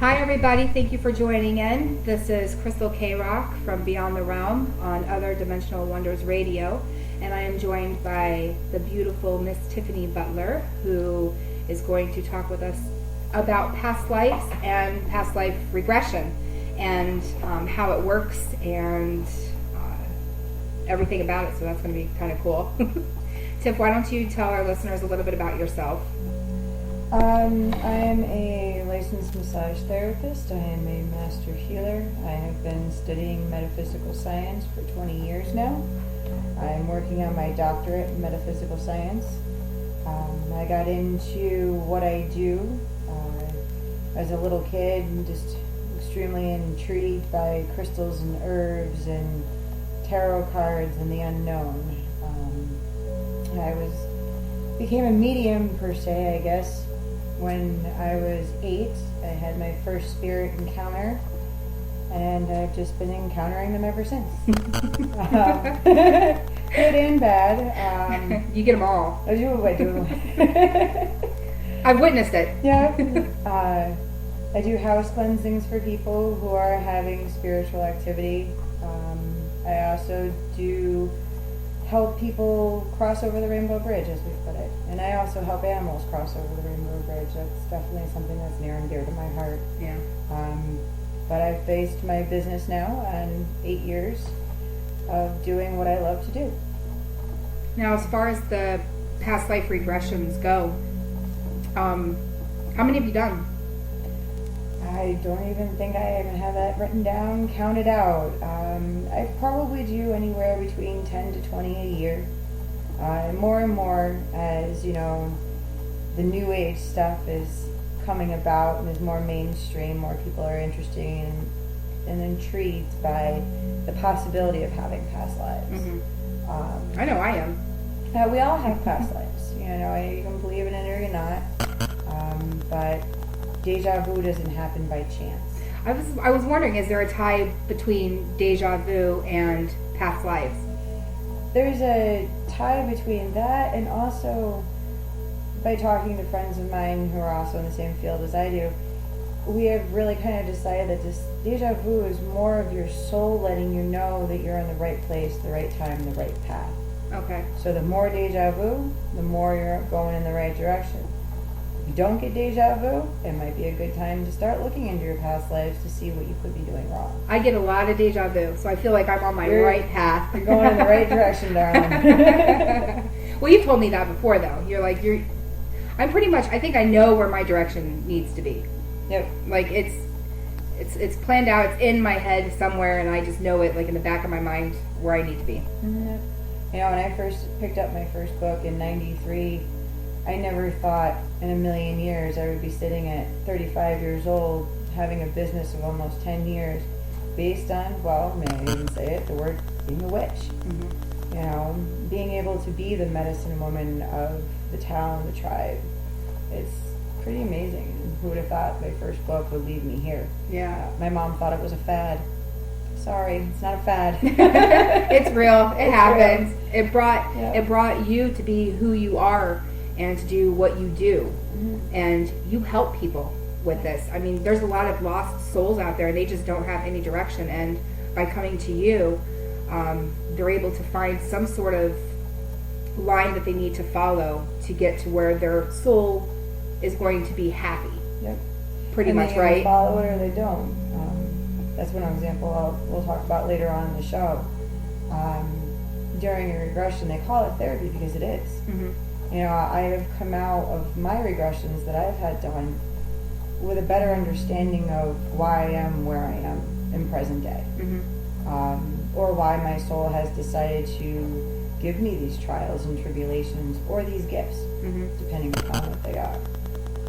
Hi everybody, thank you for joining in. This is Crystal K-Rock from Beyond the Realm on Other Dimensional Wonders Radio, and I am joined by the beautiful Miss Tiffany Butler, who is going to talk with us about past lives and past life regression and how it works and everything about it, so that's going to be kind of cool. Tiff, why don't you tell our listeners a little bit about yourself? I am a licensed massage therapist. I am a master healer. I have been studying metaphysical science for 20 years now. I am working on my doctorate in metaphysical science. I got into what I do as a little kid and just extremely intrigued by crystals and herbs and tarot cards and the unknown. Became a medium per se, I guess. When I was 8, I had my first spirit encounter, and I've just been encountering them ever since. Good and bad. You get them all. I do. I've witnessed it. Yeah. I do house cleansings for people who are having spiritual activity. I also do help people cross over the rainbow bridge, as we put it. And I also help animals cross over the rainbow bridge. That's definitely something that's near and dear to my heart. Yeah. But I've based my business now on 8 years of doing what I love to do. Now, as far as the past life regressions go, how many have you done? I don't even think I even have that written down, counted out. I probably do anywhere between 10 to 20 a year. More and more as, you know, the new age stuff is coming about and is more mainstream, more people are interested in and intrigued by the possibility of having past lives. Mm-hmm. I know I am. We all have past lives. You know, you can believe in it or you're not. But deja vu doesn't happen by chance. I was wondering, is there a tie between deja vu and past lives? There's a tie between that and also by talking to friends of mine who are also in the same field as I do, we have really kind of decided that this deja vu is more of your soul letting you know that you're in the right place, the right time, the right path. Okay. So the more deja vu, the more you're going in the right direction. If you don't get deja vu, it might be a good time to start looking into your past lives to see what you could be doing wrong. I get a lot of deja vu, so I feel like I'm on my right path. You're going in the right direction, darling. Well, you've told me that before, though. I'm pretty much, I think I know where my direction needs to be. Yep. Like, it's planned out, it's in my head somewhere, and I just know it, like, in the back of my mind where I need to be. Mm-hmm. You know, when I first picked up my first book in 93, I never thought in a million years I would be sitting at 35 years old having a business of almost 10 years based on, well, may I even say it, the word being a witch. Mm-hmm. You know, being able to be the medicine woman of the town, the tribe. It's pretty amazing. Who would have thought my first book would lead me here? Yeah. My mom thought it was a fad. Sorry, it's not a fad. It's real. It happens. Real. It brought you to be who you are and to do what you do. Mm-hmm. And you help people with this. I mean, there's a lot of lost souls out there and they just don't have any direction, and by coming to you, they're able to find some sort of line that they need to follow to get to where their soul is going to be happy. Yep. Pretty and much, they right? Follow it or they don't. That's one example we'll talk about later on in the show. During a regression, they call it therapy because it is. Mm-hmm. You know, I have come out of my regressions that I've had done with a better understanding of why I am where I am in present day. Mm-hmm. Or why my soul has decided to give me these trials and tribulations or these gifts, mm-hmm. depending upon what they are.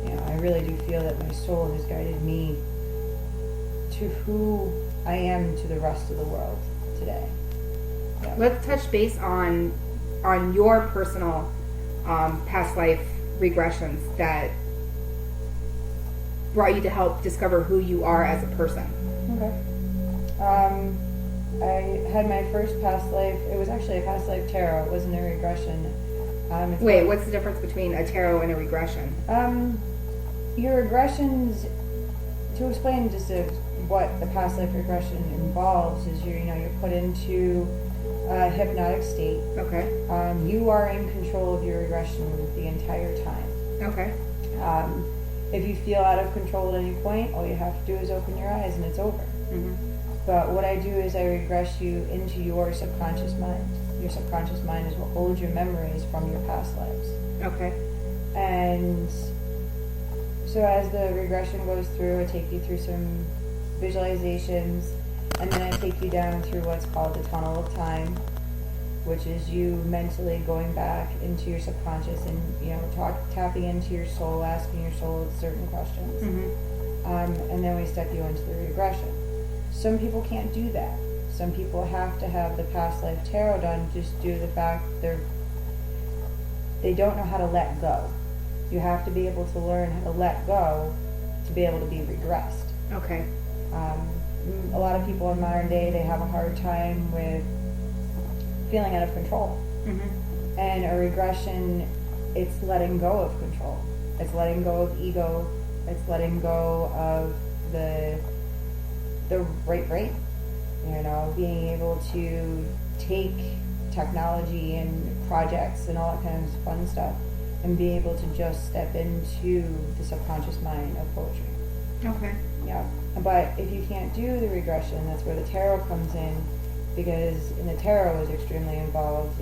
You know, I really do feel that my soul has guided me to who I am to the rest of the world today. Yeah. Let's touch base on your personal past life regressions that brought you to help discover who you are as a person. Okay. I had my first past life. It was actually a past life tarot. It wasn't a regression. Wait, what's the difference between a tarot and a regression? Your regressions to explain just what the past life regression involves is you're put into a hypnotic state. Okay. You are in control of your regression the entire time. Okay. If you feel out of control at any point, all you have to do is open your eyes and it's over. Mm-hmm. But what I do is I regress you into your subconscious mind. Your subconscious mind is what holds your memories from your past lives. Okay. And so as the regression goes through, I take you through some visualizations, and then I take you down through what's called the tunnel of time, which is you mentally going back into your subconscious and tapping into your soul, asking your soul certain questions. Mm-hmm. And then we step you into the regression. Some people can't do that. Some people have to have the past life tarot done just due to the fact they don't know how to let go. You have to be able to learn how to let go to be able to be regressed. Okay. A lot of people in modern day, they have a hard time with feeling out of control. Mm-hmm. And a regression, it's letting go of control. It's letting go of ego. It's letting go of the right brain. Being able to take technology and projects and all that kind of fun stuff and be able to just step into the subconscious mind of poetry. Okay. Yeah. But if you can't do the regression, that's where the tarot comes in, because in the tarot is extremely involved.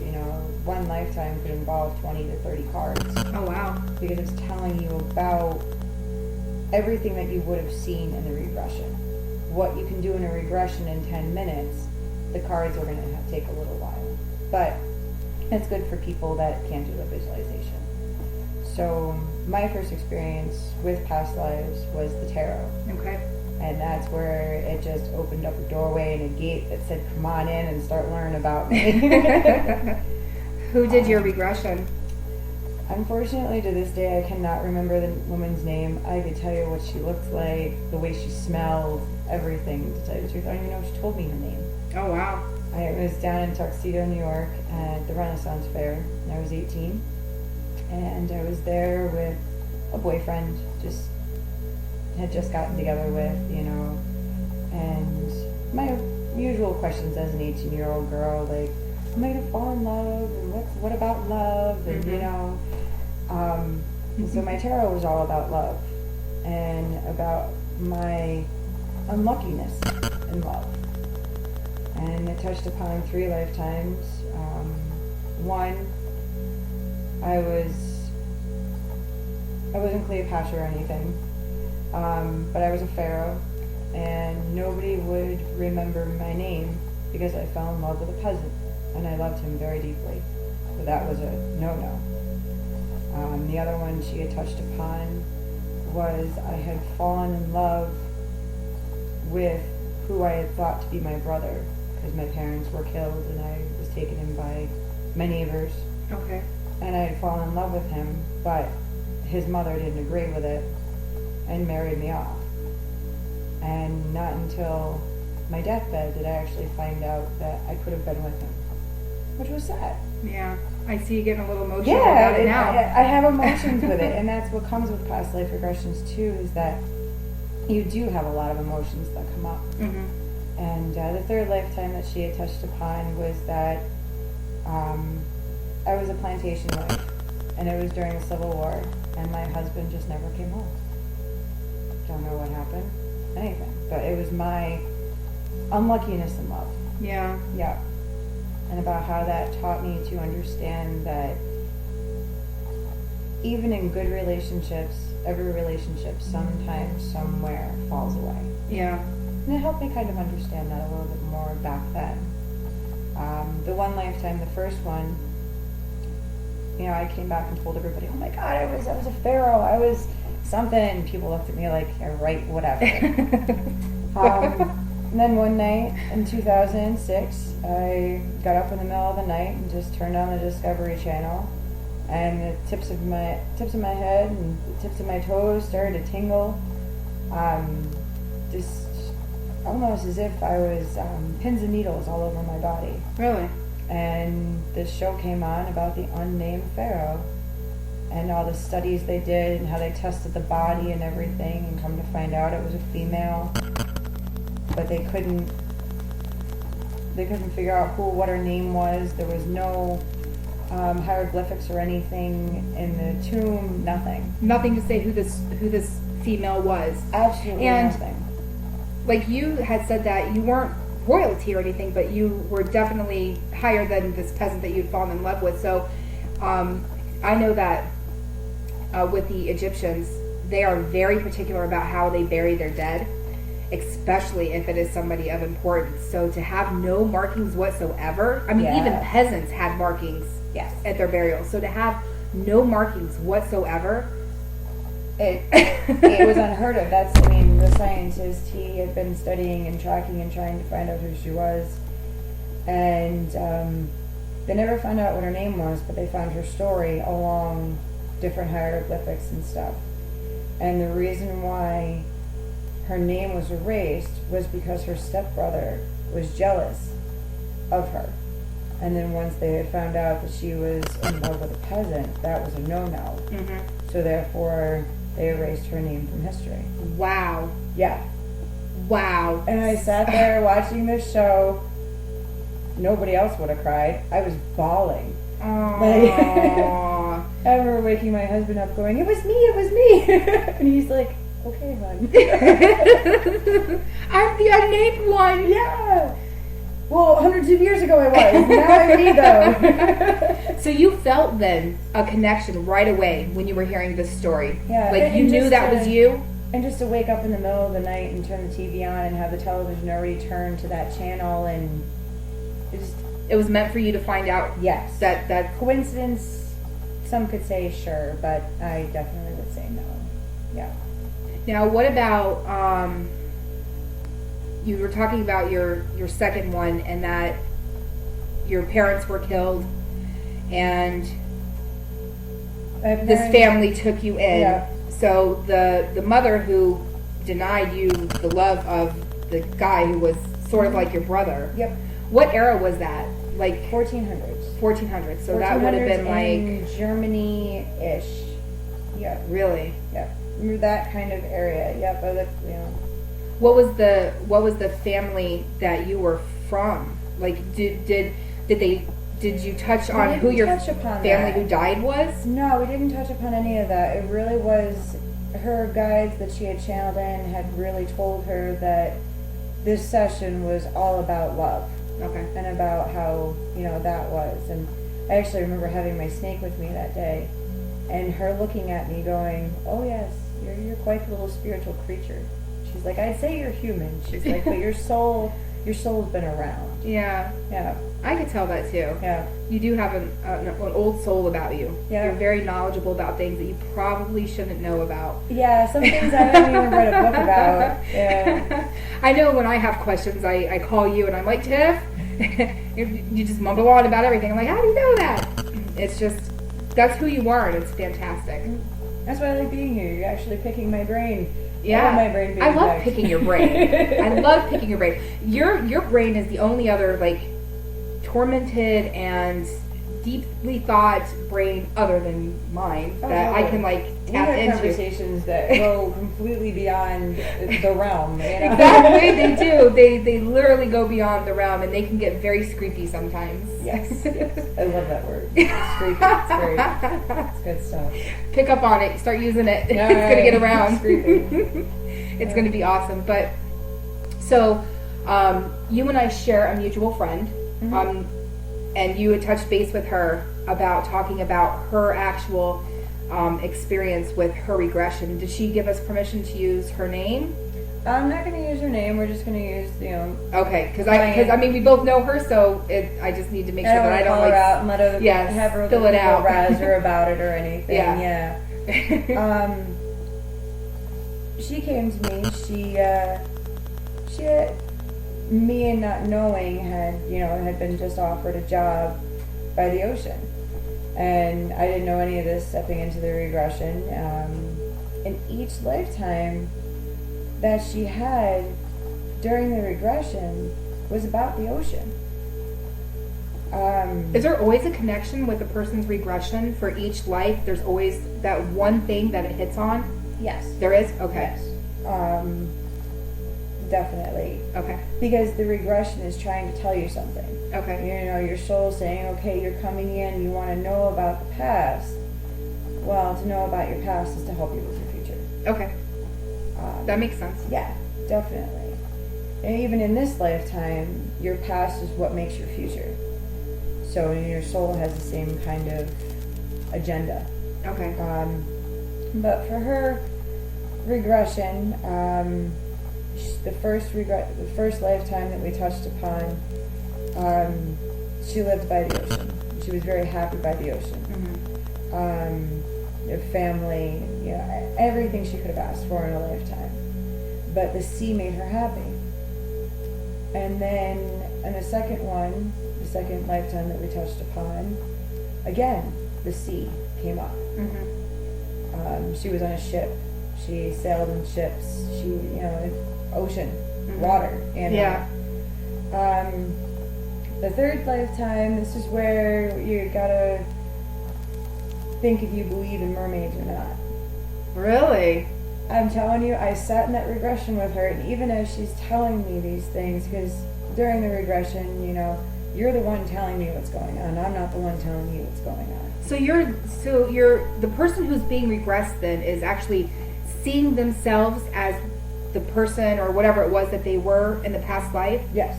One lifetime could involve 20 to 30 cards. Oh, wow. Because it's telling you about everything that you would have seen in the regression. What you can do in a regression in 10 minutes, the cards are going to take a little while. But it's good for people that can't do the visualization. So my first experience with past lives was the tarot. Okay. And that's where it just opened up a doorway and a gate that said, come on in and start learning about me. Who did your regression? Unfortunately, to this day, I cannot remember the woman's name. I could tell you what she looked like, the way she smelled, everything, to tell you the truth. I don't even know if she told me her name. Oh, wow. I was down in Tuxedo, New York at the Renaissance Fair, and I was 18. And I was there with a boyfriend, had just gotten together with, and my usual questions as an 18-year-old girl, like, am I gonna fall in love, and what about love, and so my tarot was all about love, and about my unluckiness in love, and it touched upon 3 lifetimes. One, I wasn't Cleopatra or anything, but I was a pharaoh, and nobody would remember my name because I fell in love with a peasant, and I loved him very deeply. So that was a no-no. The other one she had touched upon was I had fallen in love with who I had thought to be my brother, because my parents were killed and I was taken in by my neighbors. Okay. And I had fallen in love with him, but his mother didn't agree with it and married me off. And not until my deathbed did I actually find out that I could have been with him, which was sad. Yeah, I see you getting a little emotional about it now. I have emotions with it, and that's what comes with past life regressions too, is that you do have a lot of emotions that come up. Mm-hmm. And the 3rd lifetime that she had touched upon was that I was a plantation wife, and it was during the Civil War, and my husband just never came home. Don't know what happened, anything, but it was my unluckiness in love. Yeah. Yeah. And about how that taught me to understand that even in good relationships, every relationship sometimes, somewhere falls away. Yeah. And it helped me kind of understand that a little bit more back then. The one lifetime, the first one, I came back and told everybody, oh my God, I was a pharaoh, I was something, and people looked at me like, yeah, right, whatever. And then one night in 2006, I got up in the middle of the night and just turned on the Discovery Channel, and the tips of my head and the tips of my toes started to tingle, just almost as if I was pins and needles all over my body. Really? And this show came on about the unnamed pharaoh, and all the studies they did and how they tested the body and everything, and come to find out it was a female, but they couldn't figure out what her name was. There was no hieroglyphics or anything in the tomb. Nothing to say who this female was. Absolutely nothing. Like, you had said that you weren't royalty or anything, but you were definitely higher than this peasant that you'd fallen in love with. So I know that with the Egyptians, they are very particular about how they bury their dead, especially if it is somebody of importance. So to have no markings whatsoever, I mean, even peasants had markings at their burial. So to have no markings whatsoever, it was unheard of. The scientist, he had been studying and tracking and trying to find out who she was, and they never found out what her name was, but they found her story along different hieroglyphics and stuff. And the reason why her name was erased was because her stepbrother was jealous of her. And then once they had found out that she was in love with a peasant, that was a no-no. Mm-hmm. So therefore, they erased her name from history. Wow. Yeah. Wow. And I sat there watching this show. Nobody else would have cried. I was bawling. Aww. I remember waking my husband up going, "It was me." And he's like, "Okay, hon." I'm the unnamed one. Yeah. Well, hundreds of years ago I was. Now I'm me, though. So you felt then a connection right away when you were hearing this story. Yeah. Like, you knew that was you? And just to wake up in the middle of the night and turn the TV on and have the television already turned to that channel, and it was meant for you to find out. Yes. That coincidence, some could say sure, but I definitely would say no. Yeah. Now, what about, you were talking about your second one, and that your parents were killed, and this family took you in. Yeah. So the mother who denied you the love of the guy who was sort of like your brother. Yep. What era was that? Like 1400s. 1400s. So that would have been like Germany-ish. Yeah. Really? Yeah. That kind of area. Yep. What was the family that you were from? Like, did you touch on who your family who died was? No, we didn't touch upon any of that. It really was her guides that she had channeled in had really told her that this session was all about love. Okay. And about how, that was. And I actually remember having my snake with me that day, and her looking at me going, "Oh yes, you're quite the little spiritual creature." She's like, "I'd say you're human." She's like, "But your soul's been around." Yeah. Yeah. I could tell that too. Yeah. You do have an old soul about you. Yeah. You're very knowledgeable about things that you probably shouldn't know about. Yeah, some things I haven't even read a book about. Yeah. I know when I have questions, I call you and I'm like, "Tiff," you just mumble on about everything. I'm like, "How do you know that?" It's just, that's who you are, and it's fantastic. That's why I like being here. You're actually picking my brain. Yeah, my brain I love picking your brain. I love picking your brain. Your brain is the only other tormented and deeply thought brain other than mine that I can tap into. Conversations that go completely beyond the realm. Exactly, they do. They literally go beyond the realm, and they can get very screepy sometimes. Yes. I love that word. Screepy. It's great. It's good stuff. Pick up on it. Start using it. Yeah, it's going to get around. Screepy. It's going to be awesome. But so you and I share a mutual friend. Mm-hmm. And you had touched base with her about talking about her actual experience with her regression. Did she give us permission to use her name? I'm not going to use her name. We're just going to use, Okay, because we both know her, so I just need to make sure that I don't call her out and let other have her fill it out, razz her about it or anything. Yeah. She came to me. She had, me and not knowing had been just offered a job by the ocean, and I didn't know any of this stepping into the regression. And each lifetime that she had during the regression was about the ocean. Is there always a connection with a person's regression for each life? There's always that one thing that it hits on? Yes. There is? Okay. Yes. Definitely. Okay. Because the regression is trying to tell you something. Okay. You know, your soul's saying, okay, you're coming in, you want to know about the past. Well, to know about your past is to help you with your future. Okay. That makes sense. Yeah, definitely. And even in this lifetime, your past is what makes your future. So your soul has the same kind of agenda. Okay. But for her regression, the first lifetime that we touched upon, she lived by the ocean. She was very happy by the ocean. Mm-hmm. Her family, you know, everything she could have asked for in a lifetime. But the sea made her happy. And then in the second lifetime that we touched upon, again, the sea came up. Mm-hmm. She was on a ship. She sailed in ships. She, you know, ocean, Mm-hmm. water, and Yeah. the third lifetime, this is where you gotta think if you believe in mermaids or not. Really? I'm telling you, I sat in that regression with her, and even as she's telling me these things, because during the regression, you know, you're the one telling me what's going on. I'm not the one telling you what's going on. So you're the person who's being regressed then is actually seeing themselves as the person or whatever it was that they were in the past life? Yes.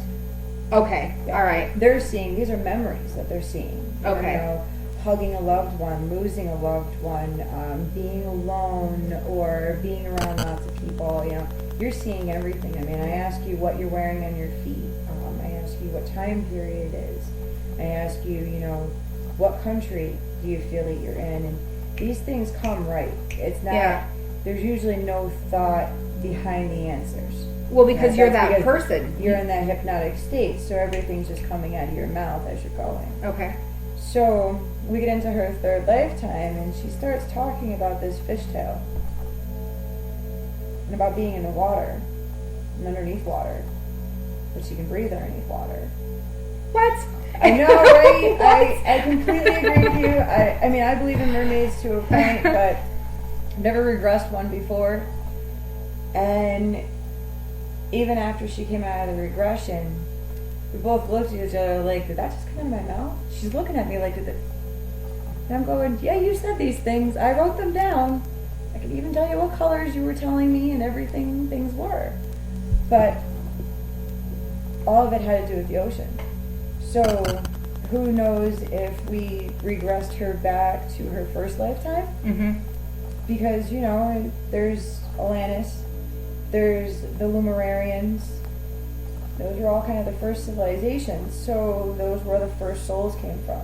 Okay. Yeah. All right. They're seeing, these are memories that they're seeing. Okay. You know, hugging a loved one, losing a loved one, being alone, or being around lots of people. You know, you're seeing everything. I mean, I ask you what you're wearing on your feet. I ask you what time period it is. I ask you, you know, what country do you feel that you're in? And these things come right. It's not, Yeah. There's usually no thought behind the answers. Well, because you're That's that because person. You're in that hypnotic state, so everything's just coming out of your mouth as you're going. Okay. So we get into her third lifetime, and she starts talking about this fishtail and about being in the water and underneath water, but she can breathe underneath water. What? I know, right? I completely agree with you. I mean, I believe in mermaids to a point, but I've never regressed one before. And even after she came out of the regression, we both looked at each other like, did that just come out of my mouth? She's looking at me like, did it? And I'm going, yeah, you said these things. I wrote them down. I could even tell you what colors you were telling me and everything things were. But all of it had to do with the ocean. So who knows if we regressed her back to her first lifetime? Mm-hmm. Because, you know, there's Atlantis, there's the Lumerarians. Those are all kind of the first civilizations. So those were where the first souls came from.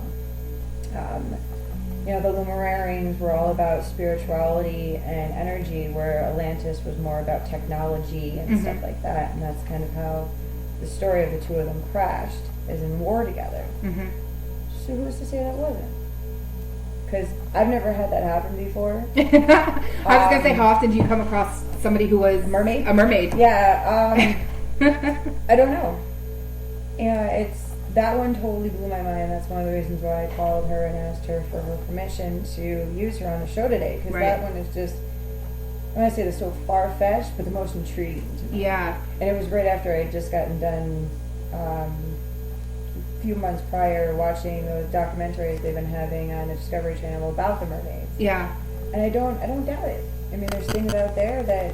You know, the Lumerarians were all about spirituality and energy, where Atlantis was more about technology and Mm-hmm. stuff like that. And that's kind of how the story of the two of them crashed, is in war together. Mm-hmm. So who's to say that wasn't? Because I've never had that happen before. I was gonna say, how often do you come across somebody who was A mermaid? A mermaid. Yeah, I don't know. Yeah, that one totally blew my mind. That's one of the reasons why I called her and asked her for her permission to use her on the show today. Because Right. that one is just, I want to say this so far-fetched, but the most intriguing to me. Yeah. And it was right after I had just gotten done a few months prior watching those documentaries they've been having on the Discovery Channel about the mermaids. Yeah. And I don't doubt it. I mean, there's things out there that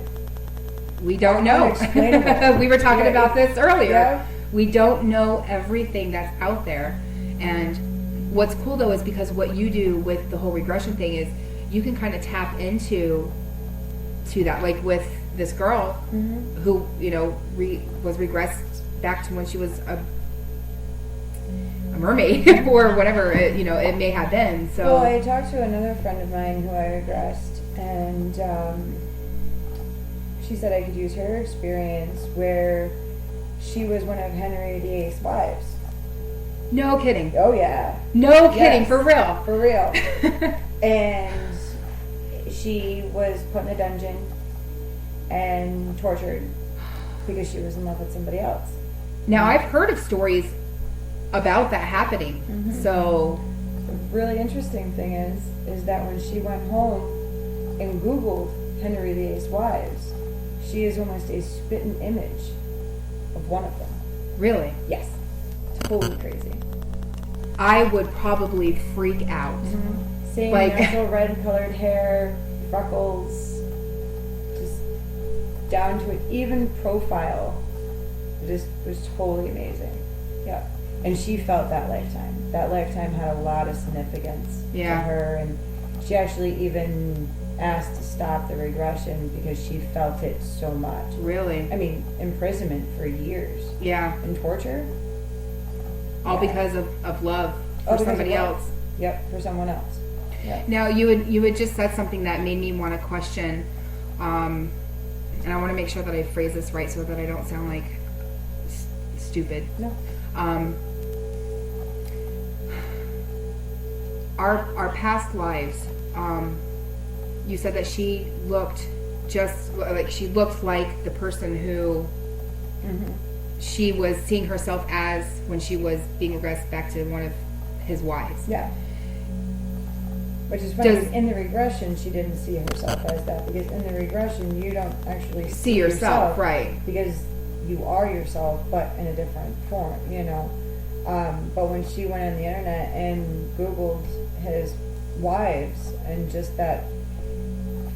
We don't know. Unexplainable. We were talking Yeah, about this earlier. Yeah. We don't know everything that's out there. And what's cool though is because what you do with the whole regression thing is you can kind of tap into that, like with this girl Mm-hmm. who, you know, was regressed back to when she was a mermaid or whatever it, you know, it may have been. So Well, I talked to another friend of mine who I regressed, and she said I could use her experience where she was one of Henry VIII's wives. no kidding. Oh yeah, No kidding, Yes. for real. for real. And she was put in a dungeon and tortured because she was in love with somebody else. Now I've heard of stories about that happening. Mhm. So The really interesting thing is that when she went home and Googled Henry VIII's wives, she is almost a spitting image of one of them. really, Yes. Totally crazy. I would probably freak out. Same Like- natural red colored hair, freckles, just down to an even profile. It just was totally amazing. Yeah. And she felt that lifetime. That lifetime had a lot of significance Yeah. to her, and she actually even asked to stop the regression because she felt it so much. Really, I mean, imprisonment for years yeah, and torture. all Yeah. because of love Oh, for because somebody of love. else. Yep, for someone else. Yep. Now you had just said something that made me want to question, and I want to make sure that I phrase this right so that I don't sound like stupid. No. Our past lives. You said that she looked like the person who Mm-hmm. she was seeing herself as when she was being regressed back to one of his wives. Yeah. Which is funny, Does- 'cause in the regression, she didn't see herself as that. Because in the regression, you don't actually See yourself, right? Because you are yourself, but in a different form, you know. But when she went on the internet and Googled his wives and just that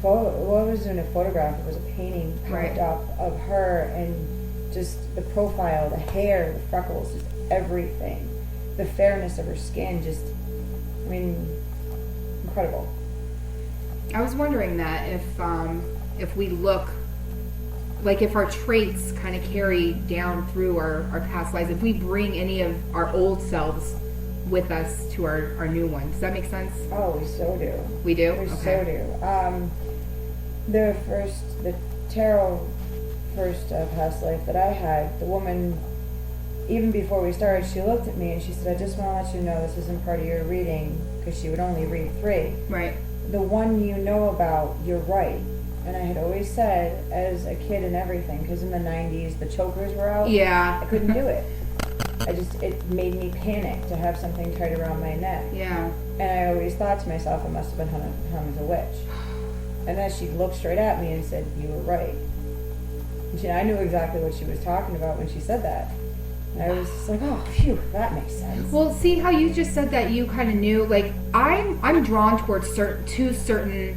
photo, well, it wasn't a photograph, it was a painting Right. popped up of her, and just the profile, the hair, the freckles, just everything. The fairness of her skin, just, I mean, incredible. I was wondering that if we look like if our traits kind of carry down through our past lives, if we bring any of our old selves with us to our new one. Does that make sense? Oh, we so do. We do? We Okay. so do. The tarot first past life that I had, the woman, even before we started, she looked at me and she said, I just want to let you know this isn't part of your reading, because she would only read 3. Right. The one you know about, you're right. And I had always said, as a kid and everything, because in the 90s the chokers were out. Yeah. I couldn't do it. It made me panic to have something tied around my neck. Yeah. And I always thought to myself, I must have been hung as a witch. And then she looked straight at me and said, you were right. And I knew exactly what she was talking about when she said that. And I was just like, oh, phew, that makes sense. Well, see how you just said that you kind of knew. Like I'm drawn towards certain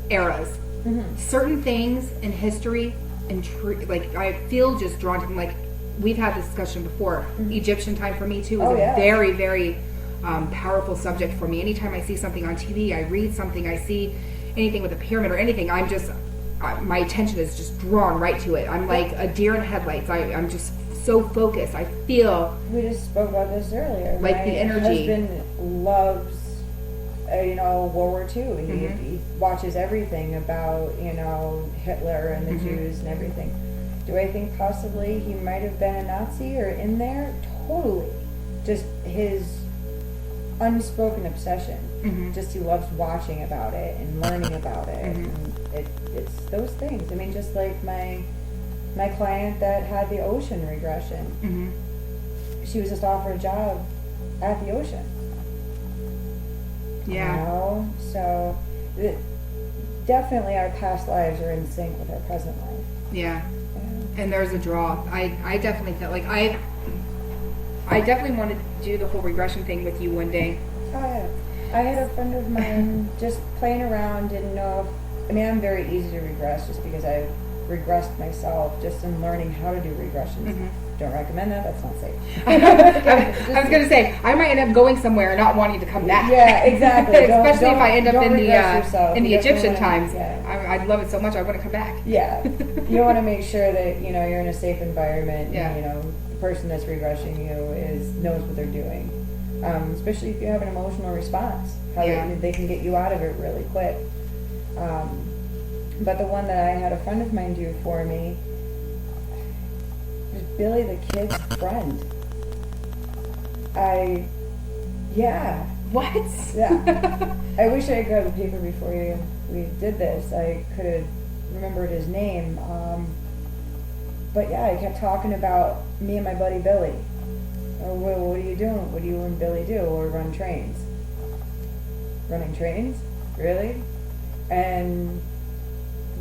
eras, certain things in history, and like I feel just drawn to them. Like we've had this discussion before. Egyptian time for me too was a very, very powerful subject for me. Anytime I see something on TV, I read something, I see anything with a pyramid or anything, I'm just my attention is just drawn right to it. I'm like a deer in headlights. I'm just so focused. I feel We just spoke about this earlier. like My the energy. husband loves, World War II. He watches everything about, Hitler and the Jews and everything. Do I think possibly he might have been a Nazi or in there? Totally. Just his unspoken obsession. Just he loves watching about it and learning about it. And it's those things. I mean, just like my client that had the ocean regression. She was just offered a job at the ocean. Yeah. So definitely our past lives are in sync with our present life. Yeah. And there's a draw. I definitely felt like I definitely wanted to do the whole regression thing with you one day. Oh yeah. I had a friend of mine just playing around, didn't know if, I'm very easy to regress just because I've regressed myself just in learning how to do regressions. Don't recommend that, that's not safe. I was going to say, I might end up going somewhere and not wanting to come back. Yeah, exactly. Especially if I end up don't in regress yourself. the You Egyptian definitely times. wanna- I'd love it so much I want to come back. Yeah. You want to make sure that, you're in a safe environment. Yeah. And, the person that's regressing you knows what they're doing. Especially if you have an emotional response. How they can get you out of it really quick. But the one that I had a friend of mine do for me was Billy the kid's friend. What? Yeah. I wish I had grabbed the paper before we did this. I could have remembered his name. But yeah, I kept talking about me and my buddy Billy. Oh, well, what are you doing? What do you and Billy do? Or run trains? Running trains? Really? And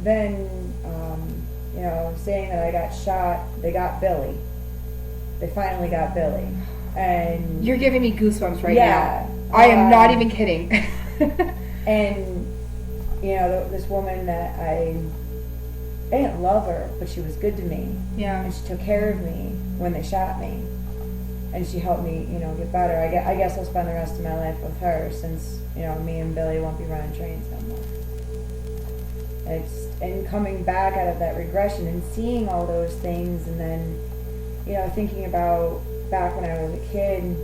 then, saying that I got shot, they got Billy. They finally got Billy. And You're giving me goosebumps right yeah, now. I am not even kidding. And, this woman that I didn't love her, but she was good to me. Yeah. And she took care of me when they shot me. And she helped me, get better. I guess I'll spend the rest of my life with her since, me and Billy won't be running trains no more. And coming back out of that regression and seeing all those things, and then, thinking about back when I was a kid,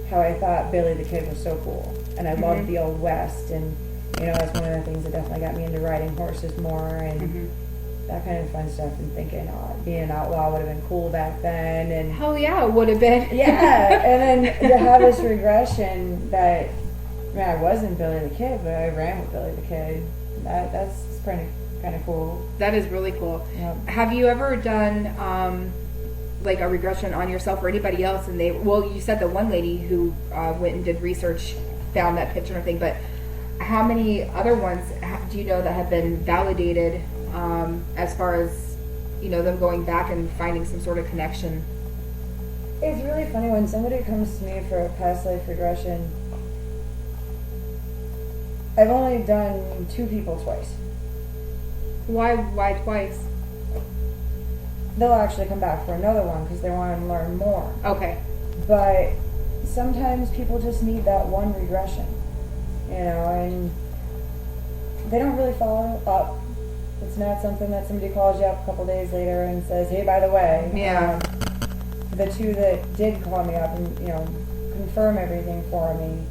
how I thought Billy the Kid was so cool. And I loved the Old West. And, that's one of the things that definitely got me into riding horses more and that kind of fun stuff, and thinking, being an outlaw would have been cool back then. And hell yeah, it would have been. yeah, and then to have this regression that, I wasn't Billy the Kid, but I ran with Billy the Kid. That's kind of cool. That is really cool. Yep. Have you ever done like a regression on yourself or anybody else? And you said the one lady who went and did research found that picture and everything, but how many other ones do you know that have been validated as far as them going back and finding some sort of connection? It's really funny when somebody comes to me for a past life regression. I've only done 2 people twice. Why twice? They'll actually come back for another one because they want to learn more. Okay. But sometimes people just need that one regression, and they don't really follow up. It's not something that somebody calls you up a couple days later and says, hey, by the way. Yeah. The 2 that did call me up and, confirm everything for me,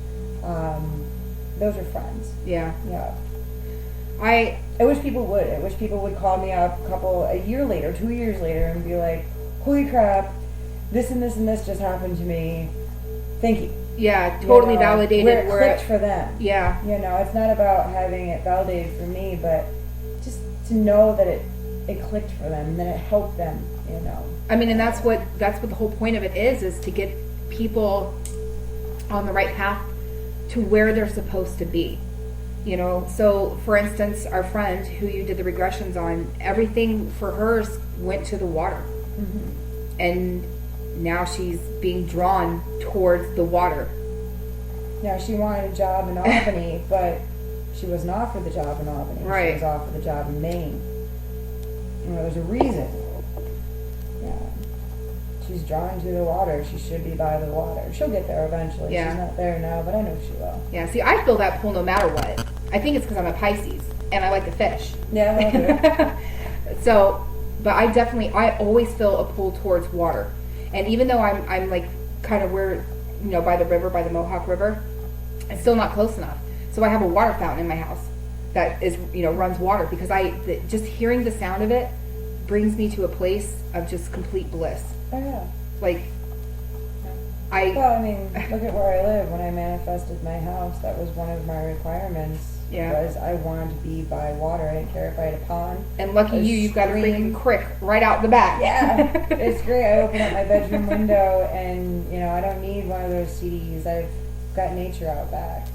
those are friends. Yeah. Yeah. I wish people would. I wish people would call me up a year later, 2 years later, and be like, holy crap, this and this and this just happened to me. Thank you. Yeah, totally validated. Where it clicked for them. Yeah. It's not about having it validated for me, but just to know that it clicked for them and then it helped them, I mean, and that's what the whole point of it is to get people on the right path to where they're supposed to be. So for instance, our friend who you did the regressions on, everything for hers went to the water. And now she's being drawn towards the water. Now, she wanted a job in Albany, but she wasn't offered the job in Albany. Right. She was offered the job in Maine. There's a reason. Yeah. She's drawn to the water. She should be by the water. She'll get there eventually. Yeah. She's not there now, but I know she will. Yeah, see, I feel that pull no matter what. I think it's because I'm a Pisces, and I like to fish. Yeah, I So, but I always feel a pull towards water. And even though I'm like kind of where, by the river, by the Mohawk River, it's still not close enough. So I have a water fountain in my house that is, runs water, because just hearing the sound of it brings me to a place of just complete bliss. Oh, yeah. Like, Well, look at where I live. When I manifested my house, that was one of my requirements. Yeah. Was I wanted to be by water. I didn't care if I had a pond. And lucky you've got a freaking creek right out the back. Yeah, it's great. I open up my bedroom window, and I don't need one of those CDs. I've got nature out back.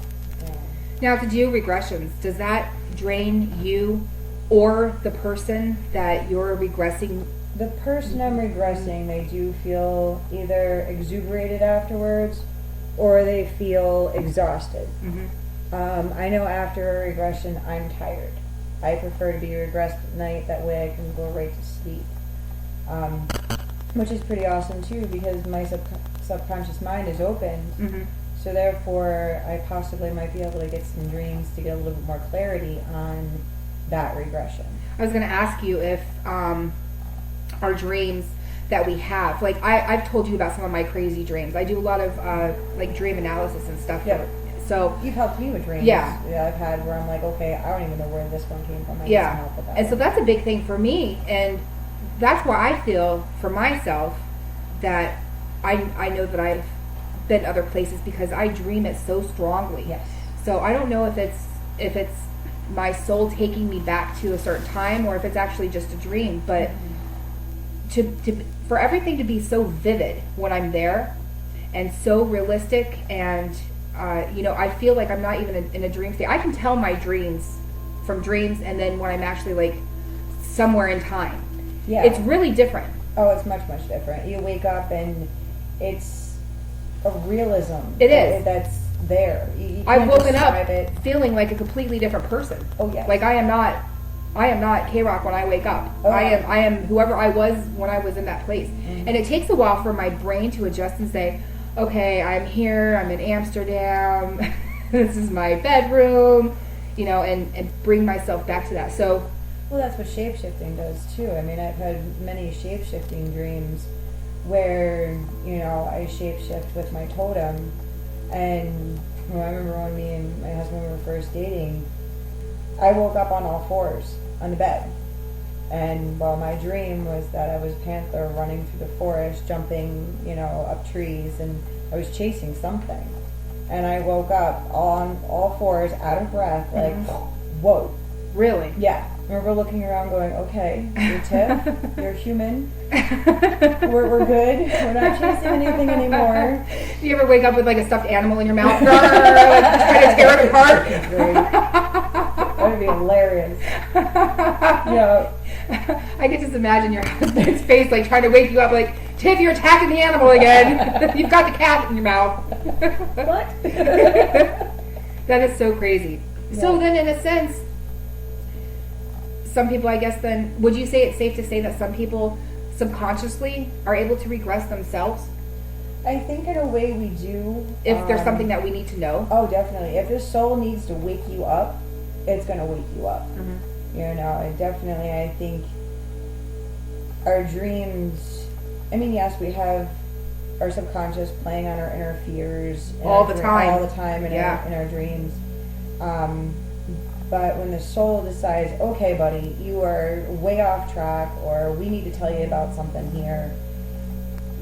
Yeah. Now, to do regressions, does that drain you or the person that you're regressing? The person I'm regressing, they do feel either exuberated afterwards, or they feel exhausted. I know after a regression, I'm tired. I prefer to be regressed at night. That way I can go right to sleep. Which is pretty awesome too, because my subconscious mind is open. So therefore, I possibly might be able to get some dreams to get a little bit more clarity on that regression. I was going to ask you if our dreams that we have, like I've told you about some of my crazy dreams. I do a lot of like dream analysis and stuff. Yeah. So you've helped me with dreams. Yeah. I've had where I'm like, okay, I don't even know where this one came from. I yeah. need some help with that And so one. that's a big thing for me, and that's why I feel for myself that I know that I've been other places, because I dream it so strongly. Yes. So I don't know if it's my soul taking me back to a certain time, or if it's actually just a dream, but for everything to be so vivid when I'm there, and so realistic, and I feel like I'm not even in a dream state. I can tell my dreams from dreams, and then when I'm actually like somewhere in time. Yeah. It's really different. Oh, it's much, much different. You wake up and it's a realism. It is. That's there. You I've can't woken up describe it. feeling like a completely different person. Oh, yes. Like I am not K-Rock when I wake up. Oh, I am whoever I was when I was in that place. Mm-hmm. And it takes a while for my brain to adjust and say, okay, I'm here, I'm in Amsterdam, this is my bedroom, and bring myself back to that. So, well, that's what shape-shifting does too. I mean, I've had many shape-shifting dreams where, I shape-shift with my totem. And I remember when me and my husband were first dating, I woke up on all fours on the bed. And my dream was that I was Panther running through the forest, jumping, up trees, and I was chasing something. And I woke up on all fours, out of breath, like, whoa. Really? Yeah. I remember looking around going, okay, you're Tiff, you're human, we're good, we're not chasing anything anymore. Do you ever wake up with like a stuffed animal in your mouth? Trying to tear it apart? That would be hilarious. I could just imagine your husband's face like trying to wake you up like, Tiff, you're attacking the animal again. You've got the cat in your mouth. What? That is so crazy. Yeah. So then in a sense, some people, I guess then, would you say it's safe to say that some people subconsciously are able to regress themselves? I think in a way we do. If there's something that we need to know? Oh, definitely. If the soul needs to wake you up, it's going to wake you up. Definitely, I think our dreams, yes, we have our subconscious playing on our inner fears. All the time in our dreams. But when the soul decides, okay, buddy, you are way off track, or we need to tell you about something here,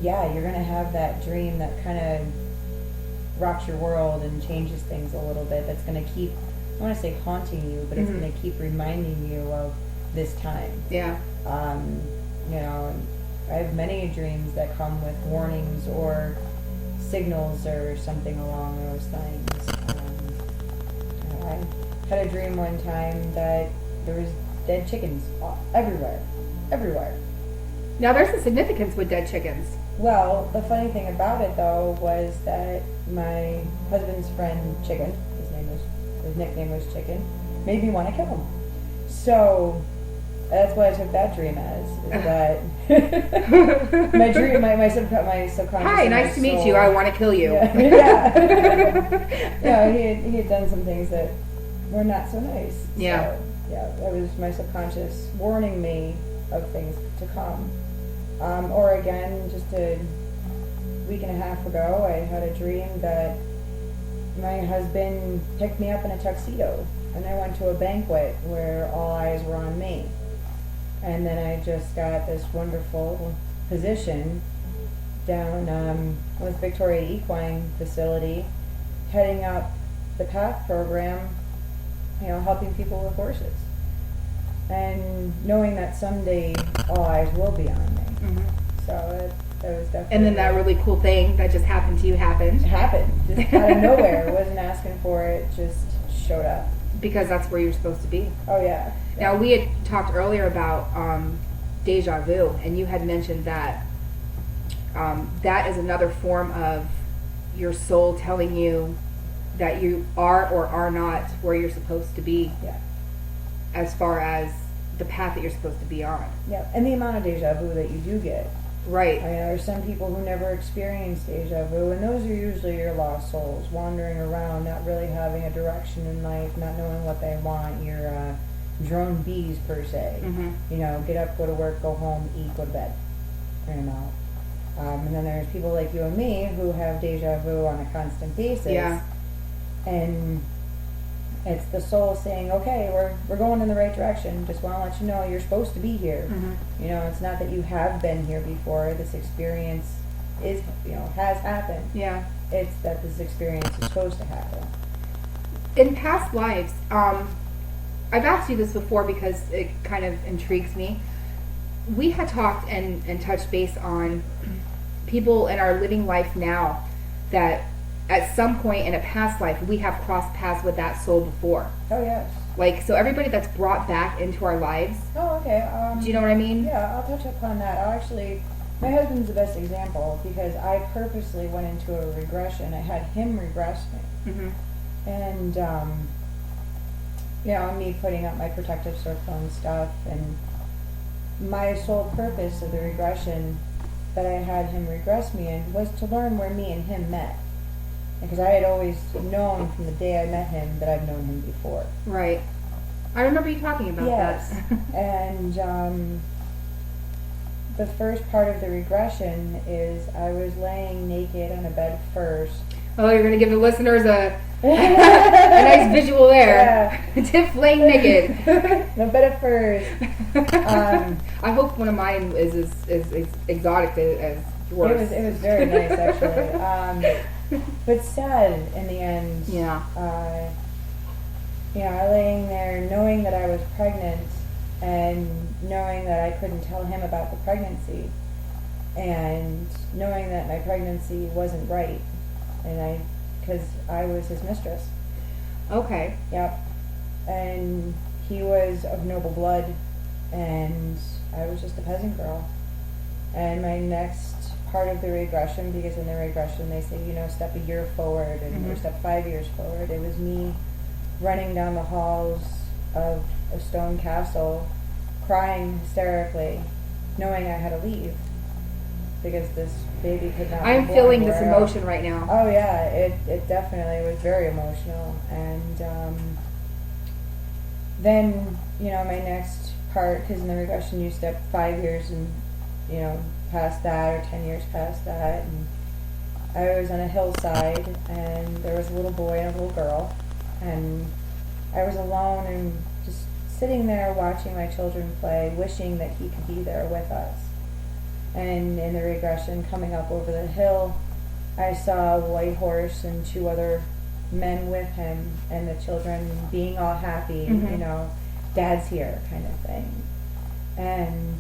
yeah, you're going to have that dream that kind of rocks your world and changes things a little bit. That's going to keep, I want to say haunting you, but it's going to keep reminding you of this time. Yeah. I have many dreams that come with warnings or signals or something along those lines. I had a dream one time that there was dead chickens everywhere. Now there's a significance with dead chickens. Well, the funny thing about it though was that my husband's friend Chicken, his nickname was Chicken, made me want to kill him. So that's what I took that dream as. Is that my dream, my subconscious. Hi, nice to meet you. I want to kill you. Yeah. He had done some things that were not so nice. Yeah. So, that was my subconscious warning me of things to come. Or again, just a week and a half ago, I had a dream that my husband picked me up in a tuxedo, and I went to a banquet where all eyes were on me. And then I just got this wonderful position down with Victoria Equine Facility, heading up the PATH program, helping people with horses. And knowing that someday all eyes will be on me. So that was definitely... And then that really cool thing that just happened to you happened. It happened. Just out of nowhere. Wasn't asking for it. Just showed up. Because that's where you're supposed to be. Oh, yeah. Now, we had talked earlier about deja vu, and you had mentioned that that is another form of your soul telling you that you are or are not where you're supposed to be. Yeah. As far as the path that you're supposed to be on. Yeah, and the amount of deja vu that you do get. Right. There are some people who never experience deja vu, and those are usually your lost souls, wandering around, not really having a direction in life, not knowing what they want. Your drone bees, per se. Get up, go to work, go home, eat, go to bed. And then there's people like you and me who have deja vu on a constant basis. Yeah. And it's the soul saying, okay, we're going in the right direction. Just want to let you know you're supposed to be here. It's not that you have been here before. This experience is, has happened. Yeah. It's that this experience is supposed to happen. In past lives, I've asked you this before because it kind of intrigues me. We had talked and touched base on people in our living life now that at some point in a past life we have crossed paths with that soul before. Oh, yes. Like, so everybody that's brought back into our lives. Oh, okay. Do you know what I mean? Yeah, I'll touch upon that. My husband's the best example because I purposely went into a regression. I had him regress me. Mm-hmm. And, me putting up my protective circle and stuff. And my sole purpose of the regression that I had him regress me in was to learn where me and him met. Because I had always known from the day I met him that I've known him before. Right. I remember you talking about yes. that. And the first part of the regression is I was laying naked on a bed first. Oh, you're going to give the listeners a nice visual there. Yeah. Tiff laying naked. No bed of furs. I hope one of mine is as exotic as yours. It was very nice, actually. But sad in the end. Yeah. Laying there knowing that I was pregnant and knowing that I couldn't tell him about the pregnancy and knowing that my pregnancy wasn't right because I was his mistress. Okay. Yep. And he was of noble blood and I was just a peasant girl. And my next part of the regression, because in the regression they say, step a year forward or step 5 years forward. It was me running down the halls of a stone castle, crying hysterically, knowing I had to leave because this baby could not. I'm feeling this emotion right now. Oh yeah, it definitely was very emotional. And then my next part, because in the regression you step 5 years and past that or 10 years past that, and I was on a hillside and there was a little boy and a little girl and I was alone and just sitting there watching my children play, wishing that he could be there with us. And in the regression coming up over the hill, I saw a white horse and 2 other men with him and the children being all happy, dad's here kind of thing. And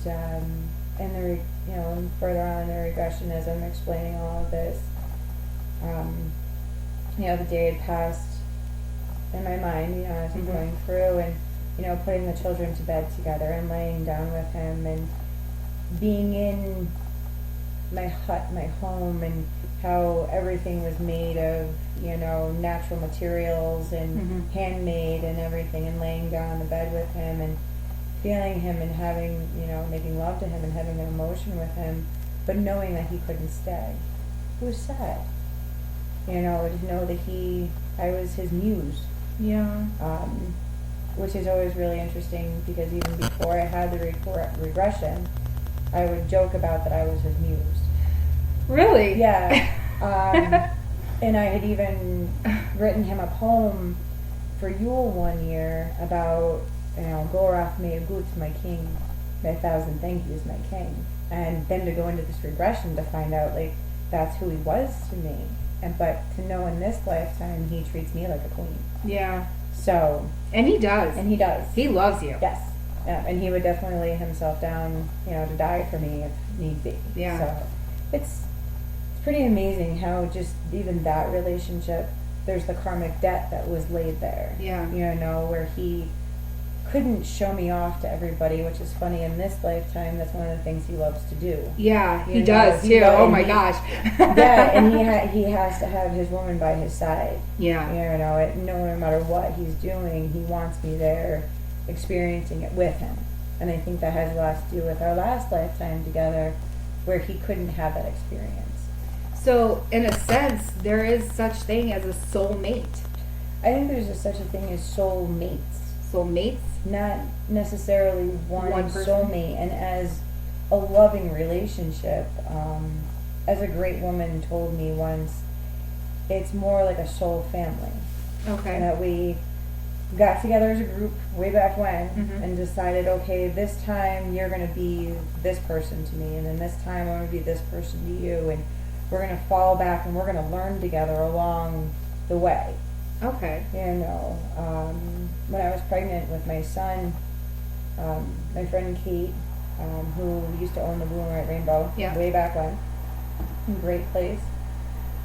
further on in the regression, as I'm explaining all of this, the day had passed in my mind, as I'm going through and, putting the children to bed together and laying down with him and being in my hut, my home, and how everything was made of, natural materials and handmade and everything, and laying down on the bed with him and feeling him and having, making love to him and having an emotion with him, but knowing that he couldn't stay. It was sad. To know that I was his muse. Yeah. Which is always really interesting because even before I had the regression, I would joke about that I was his muse. Really? Yeah. And I had even written him a poem for Yule one year about, Gorath made good my king, my 1,000 thank yous my king. And then to go into this regression to find out, that's who he was to me. But to know in this lifetime he treats me like a queen. Yeah. So. And he does. And he does. He loves you. Yes. Yeah, and he would definitely lay himself down, to die for me if need be. Yeah. So it's pretty amazing how just even that relationship, there's the karmic debt that was laid there. Yeah. Where he couldn't show me off to everybody, which is funny in this lifetime. That's one of the things he loves to do. Yeah, he does too. Oh my gosh. Yeah, and he has to have his woman by his side. Yeah. No matter what he's doing, he wants me there experiencing it with him. And I think that has a lot to do with our last lifetime together where he couldn't have that experience. So, in a sense, there is such thing as a soulmate. I think there's such a thing as soulmates. Soulmates? Not necessarily one soulmate. And as a loving relationship, as a great woman told me once, it's more like a soul family. Okay. And that we got together as a group way back when and decided, okay, this time you're going to be this person to me, and then this time I'm going to be this person to you, and we're going to fall back and we're going to learn together along the way. Okay. When I was pregnant with my son, my friend Kate, who used to own the Blue and White Rainbow way back when, great place,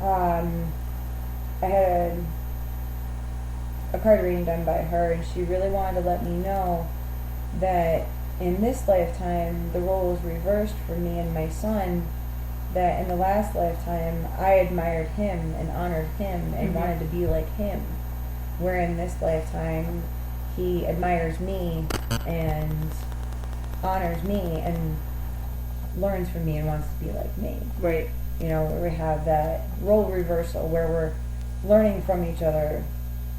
I had a card reading done by her, and she really wanted to let me know that in this lifetime the role was reversed for me and my son, that in the last lifetime I admired him and honored him and wanted to be like him, where in this lifetime he admires me and honors me and learns from me and wants to be like me. Right. You know, where we have that role reversal where we're learning from each other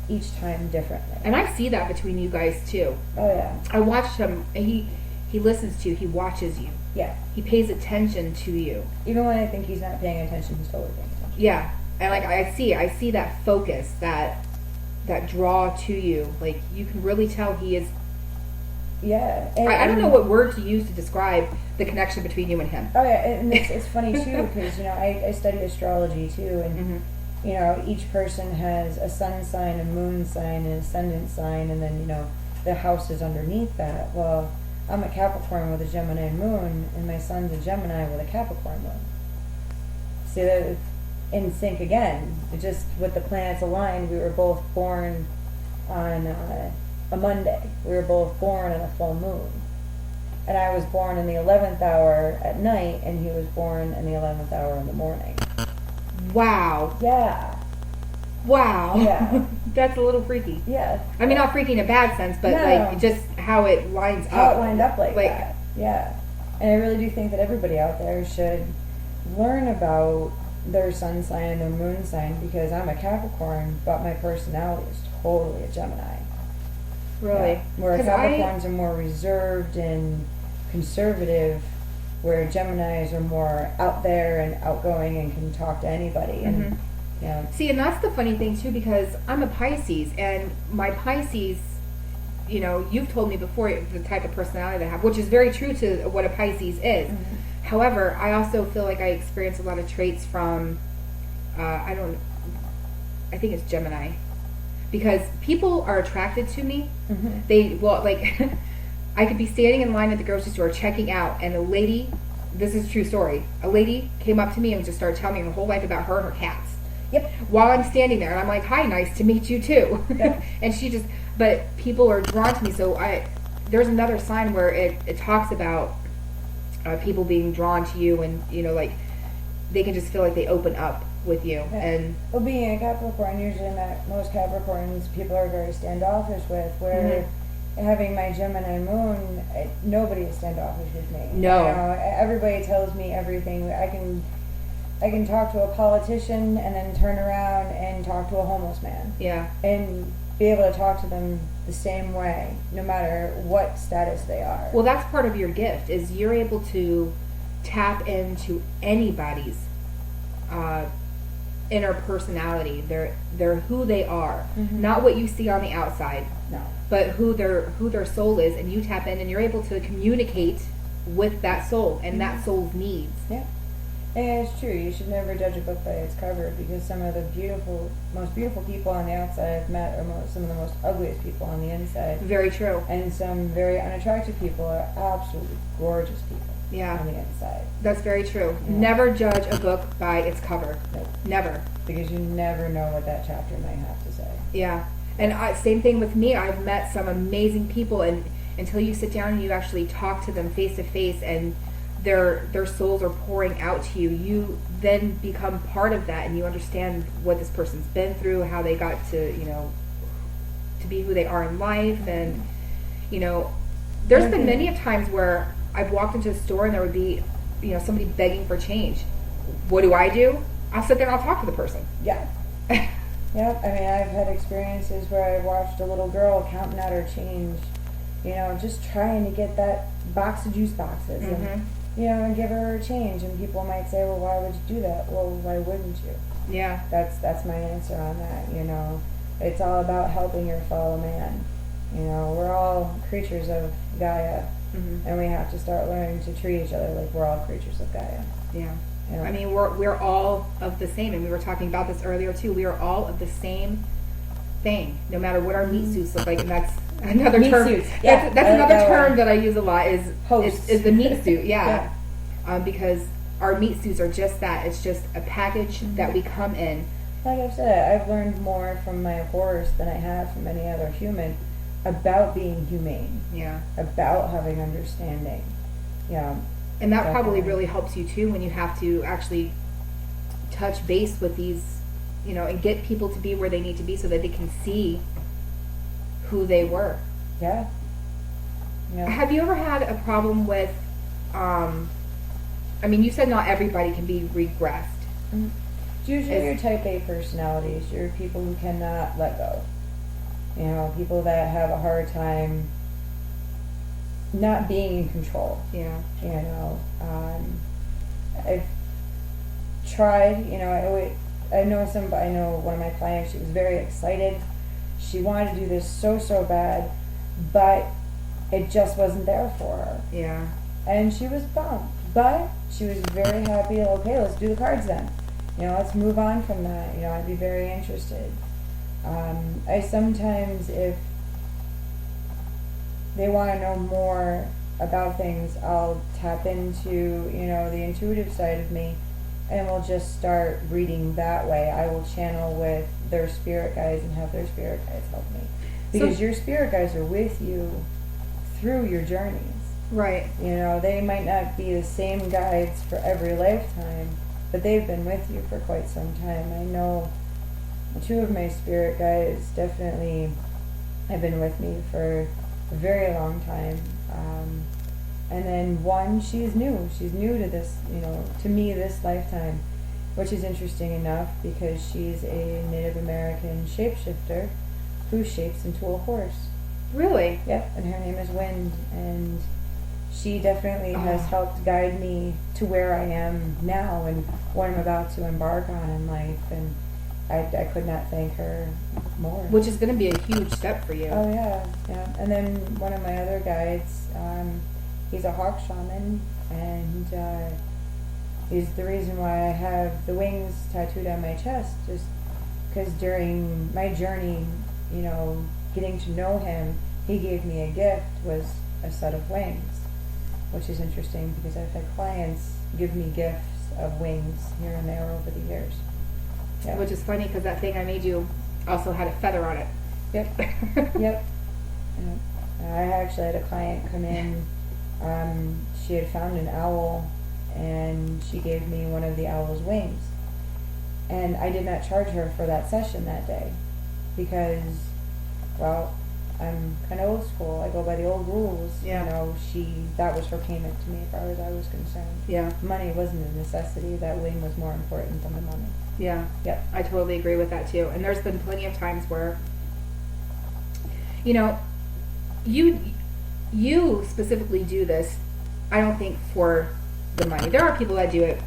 each time differently. And I see that between you guys too. Oh yeah. I watched him. He listens to you. He watches you. Yeah. He pays attention to you. Even when I think he's not paying attention, he's totally paying attention. Yeah. And like I see that focus, that draw to you. Like you can really tell he is. Yeah. I don't know what word to use to describe the connection between you and him. Oh yeah, and it's funny too because I study astrology too, and each person has a sun sign, a moon sign, an ascendant sign, and then the house is underneath that. Well, I'm a Capricorn with a Gemini moon, and my son's a Gemini with a Capricorn moon. See, they're in sync again. Just with the planets aligned, we were both born on a Monday. We were both born on a full moon. And I was born in the 11th hour at night, and he was born in the 11th hour in the morning. Wow. Yeah. Wow. Yeah. That's a little freaky. Yeah. I mean, not freaky in a bad sense, but like just how it lines up. How it lined up like that. Yeah. And I really do think that everybody out there should learn about their sun sign and their moon sign, because I'm a Capricorn, but my personality is totally a Gemini. Really? Yeah. Where Capricorns are more reserved and conservative, where Geminis are more out there and outgoing and can talk to anybody. And see, and that's the funny thing too, because I'm a Pisces, and my Pisces, you've told me before the type of personality that I have, which is very true to what a Pisces is. However, I also feel like I experience a lot of traits from I think it's Gemini, because people are attracted to me. I could be standing in line at the grocery store checking out, and a lady, this is a true story, a lady came up to me and just started telling me her whole life about her and her cats. Yep. While I'm standing there, and I'm like, hi, nice to meet you too. Yep. And but people are drawn to me. So there's another sign where it talks about people being drawn to you, and they can just feel like they open up with you. Yeah. And being a Capricorn, usually most Capricorns people are very standoffish with, where having my Gemini moon, nobody is standoffish with me. No. Everybody tells me everything. I can talk to a politician and then turn around and talk to a homeless man. Yeah. And be able to talk to them the same way, no matter what status they are. Well, that's part of your gift, is you're able to tap into anybody's inner personality. They're who they are, not what you see on the outside. No. But who their soul is, and you tap in, and you're able to communicate with that soul and that soul's needs. Yeah. And it's true. You should never judge a book by its cover, because some of the most beautiful people on the outside I've met are some of the most ugliest people on the inside. Very true. And some very unattractive people are absolutely gorgeous people. Yeah. On the inside. That's very true. Yeah. Never judge a book by its cover. Nope. Never. Because you never know what that chapter might have to say. Yeah. And same thing with me. I've met some amazing people, and until you sit down and you actually talk to them face to face, and their souls are pouring out to you, you then become part of that, and you understand what this person's been through, how they got to to be who they are in life. And there's been many of times where I've walked into a store and there would be somebody begging for change. What do? I'll sit there and I'll talk to the person. Yeah. Yep. I mean, I've had experiences where I watched a little girl counting out her change, just trying to get that box of juice boxes and and give her change. And people might say, well, why would you do that? Well, why wouldn't you? Yeah. That's my answer on that. It's all about helping your fellow man. We're all creatures of Gaia, and we have to start learning to treat each other like we're all creatures of Gaia. Yeah. Yeah. I mean, we're all of the same, and we were talking about this earlier too. We are all of the same thing, no matter what our meat suits look like. And that's another meat term. Suits. Yeah, that's another term that I use a lot. Is the meat suit? Yeah. Yeah. Because our meat suits are just that. It's just a package that we come in. Like I've said, I've learned more from my horse than I have from any other human about being humane. Yeah. About having understanding. Yeah. And that definitely. probably really helps you too when you have to actually touch base with these, and get people to be where they need to be so that they can see who they were. Yeah. Yeah. Have you ever had a problem with, you said not everybody can be regressed. Mm-hmm. It's usually your type A personalities. You're people who cannot let go. People that have a hard time not being in control. Yeah. I've tried, I know one of my clients, she was very excited. She wanted to do this so bad, but it just wasn't there for her. Yeah. And she was bummed. But she was very happy, okay, let's do the cards then. Let's move on from that. I'd be very interested. I sometimes, if they want to know more about things, I'll tap into, the intuitive side of me, and we'll just start reading that way. I will channel with their spirit guides and have their spirit guides help me. Because your spirit guides are with you through your journeys. Right. They might not be the same guides for every lifetime, but they've been with you for quite some time. I know two of my spirit guides definitely have been with me for a very long time. And then one, she's new. She's new to this, to me this lifetime, which is interesting enough because she's a Native American shapeshifter who shapes into a horse. Really? Yep, and her name is Wind, and she definitely has helped guide me to where I am now and what I'm about to embark on in life, and I could not thank her more. Which is going to be a huge step for you. Oh yeah. And then one of my other guides, he's a hawk shaman, and he's the reason why I have the wings tattooed on my chest, just because during my journey, getting to know him, he gave me a gift, was a set of wings, which is interesting because I've had clients give me gifts of wings here and there over the years. Yeah. Which is funny because that thing I made you also had a feather on it. Yep. Yep. I actually had a client come in. She had found an owl, and she gave me one of the owl's wings. And I did not charge her for that session that day because, well, I'm kind of old school. I go by the old rules. Yeah. That was her payment to me as far as I was concerned. Yeah. Money Money wasn't a necessity. That wing was more important than the money. Yeah. Yep. I totally agree with that too. And there's been plenty of times where, you specifically do this, I don't think for the money. There are people that do it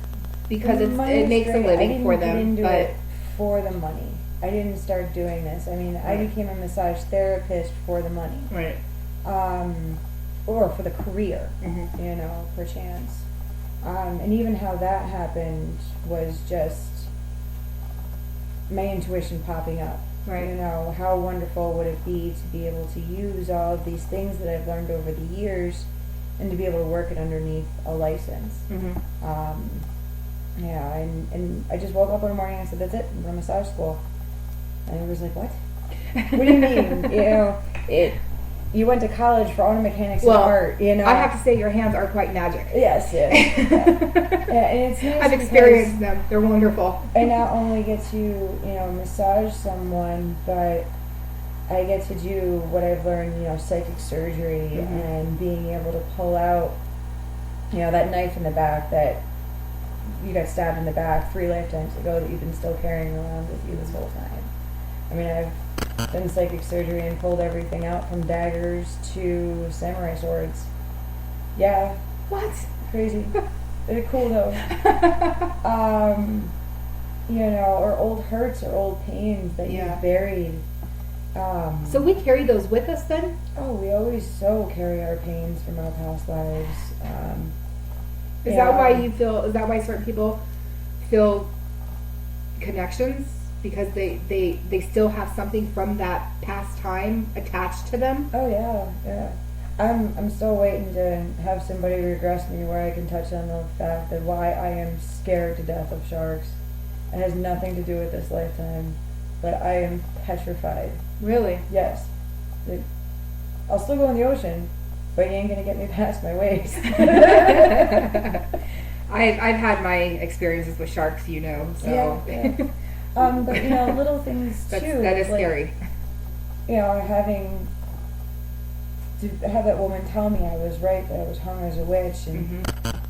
because it makes a living for them. I didn't do it for the money. I didn't start doing this. I became a massage therapist for the money. Right. Or for the career, perchance. And even how that happened was just my intuition popping up. Right. How wonderful would it be to be able to use all of these things that I've learned over the years and to be able to work it underneath a license. Mm-hmm. And I just woke up one morning and said, that's it, I'm going to massage school. And I was like, what? What do you mean? You went to college for auto mechanics and art, I have to say your hands are quite magic. Yes, yes. Yeah, and it's nice I've experienced them. They're wonderful. I not only get to, massage someone, but I get to do what I've learned, psychic surgery, mm-hmm. and being able to pull out, that knife in the back that you got stabbed in the back 3 lifetimes ago that you've been still carrying around with you this whole time. I've done psychic surgery and pulled everything out from daggers to samurai swords. Yeah. What? Crazy. They're cool though. Or old hurts or old pains that you've buried. So we carry those with us then? Oh, we always carry our pains from our past lives. Is that why certain people feel connections? Because they still have something from that past time attached to them? Oh, yeah, yeah. I'm still waiting to have somebody regress me where I can touch on the fact that why I am scared to death of sharks. It has nothing to do with this lifetime, but I am petrified. Really? Yes. I'll still go in the ocean, but you ain't gonna get me past my waist. I've had my experiences with sharks, so. Yeah. But little things too. That is scary. Having to have that woman tell me I was right, that I was hung as a witch, and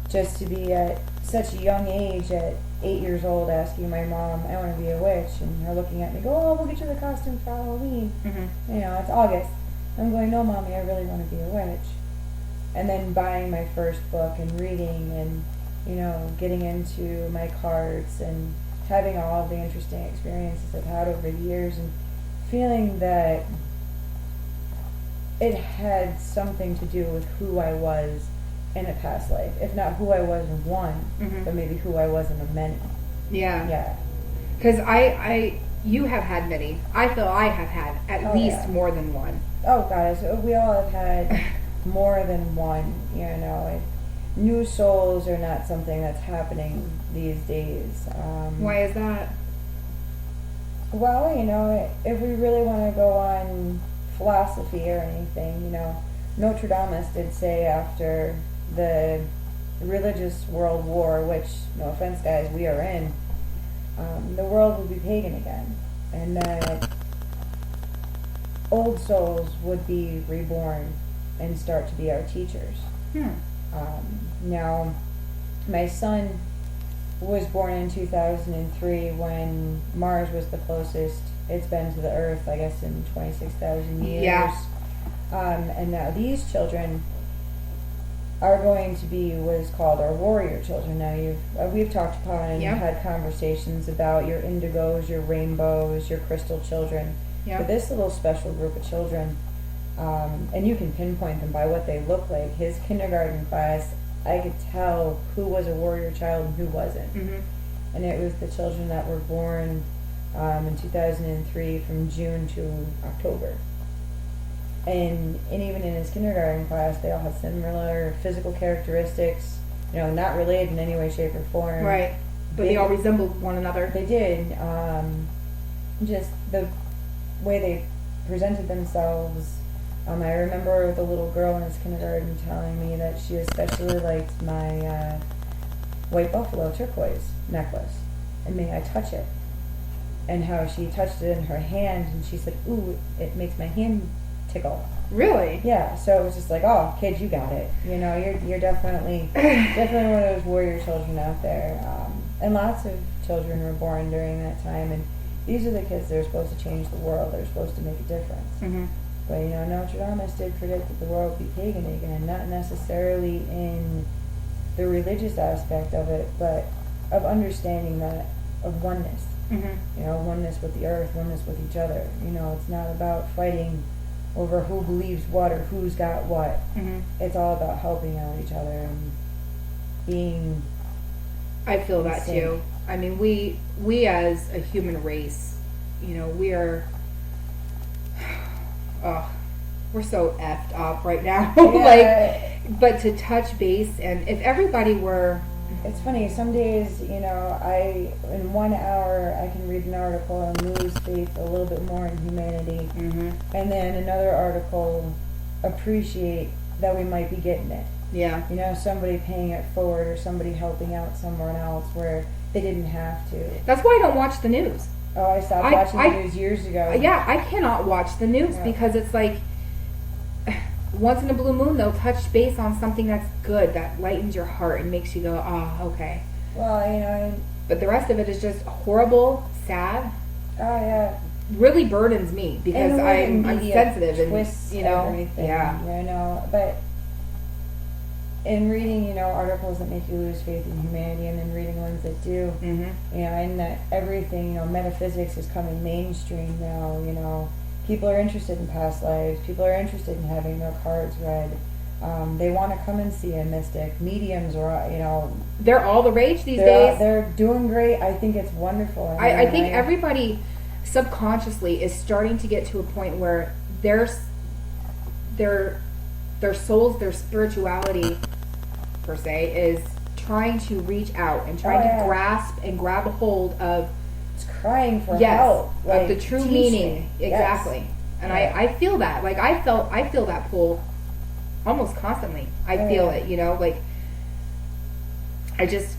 just to be at such a young age, at 8 years old, asking my mom, I want to be a witch, and her looking at me, go, oh, we'll get you the costume for Halloween. It's August. I'm going, no, Mommy, I really want to be a witch. And then buying my first book and reading and, getting into my cards and having all of the interesting experiences I've had over the years and feeling that it had something to do with who I was in a past life. If not who I was in one, but maybe who I was in a many. Yeah. Yeah. Because you have had many. I feel I have had at least more than one. Oh, God. So we all have had more than one, New souls are not something that's happening these days. Why is that? Well, if we really want to go on philosophy or anything, Notre Dame did say after the religious world war, which, no offense guys, we are in, the world would be pagan again. And that old souls would be reborn and start to be our teachers. Now, my son was born in 2003 when Mars was the closest it's been to the Earth, I guess, in 26,000 years. Yeah. And now these children are going to be what is called our warrior children. Now we've talked upon and had conversations about your indigos, your rainbows, your crystal children. But this little special group of children, and you can pinpoint them by what they look like. His kindergarten class, I could tell who was a warrior child and who wasn't. And it was the children that were born in 2003 from June to October. And even in his kindergarten class, they all had similar physical characteristics, not related in any way, shape, or form. Right. But they all resembled one another. They did. Just the way they presented themselves. I remember the little girl in his kindergarten telling me that she especially liked my white buffalo turquoise necklace. And may I touch it? And how she touched it in her hand, and she said, ooh, it makes my hand tickle. Really? Yeah, so it was just like, oh, kid, you got it. You're definitely one of those warrior children out there. And lots of children were born during that time, and these are the kids that are supposed to change the world. They're supposed to make a difference. But, Notre Dame did predict that the world would be pagan again, not necessarily in the religious aspect of it, but of understanding that, of oneness. Oneness with the earth, oneness with each other. It's not about fighting over who believes what or who's got what. It's all about helping out each other and being. I feel that too. I mean, we as a human race, we are. We're so effed up right now. But to touch base, and if everybody were. It's funny, some days, in 1 hour, I can read an article and lose faith a little bit more in humanity. And then another article, appreciate that we might be getting it. Yeah. Somebody paying it forward or somebody helping out someone else where they didn't have to. That's why I don't watch the news. Oh, I stopped watching the news years ago. Yeah, I cannot watch the news because it's like, once in a blue moon, they'll touch base on something that's good, that lightens your heart and makes you go, oh, okay. Well, But the rest of it is just horrible, sad. Oh, yeah. Really burdens me because I'm sensitive and, everything. Yeah. But in reading, articles that make you lose faith in humanity and then reading ones that do, and that everything, metaphysics is coming mainstream now, people are interested in past lives. People are interested in having their cards read. They want to come and see a mystic. Mediums are, they're all the rage these days. They're doing great. I think it's wonderful. I think everybody subconsciously is starting to get to a point where they're their souls, their spirituality, per se, is trying to reach out and trying to grasp and grab a hold of. It's crying for help. Like, of the true meaning. Me. Exactly. Yes. And I feel that. Like, I feel that pull almost constantly. I feel it, you know, like, I just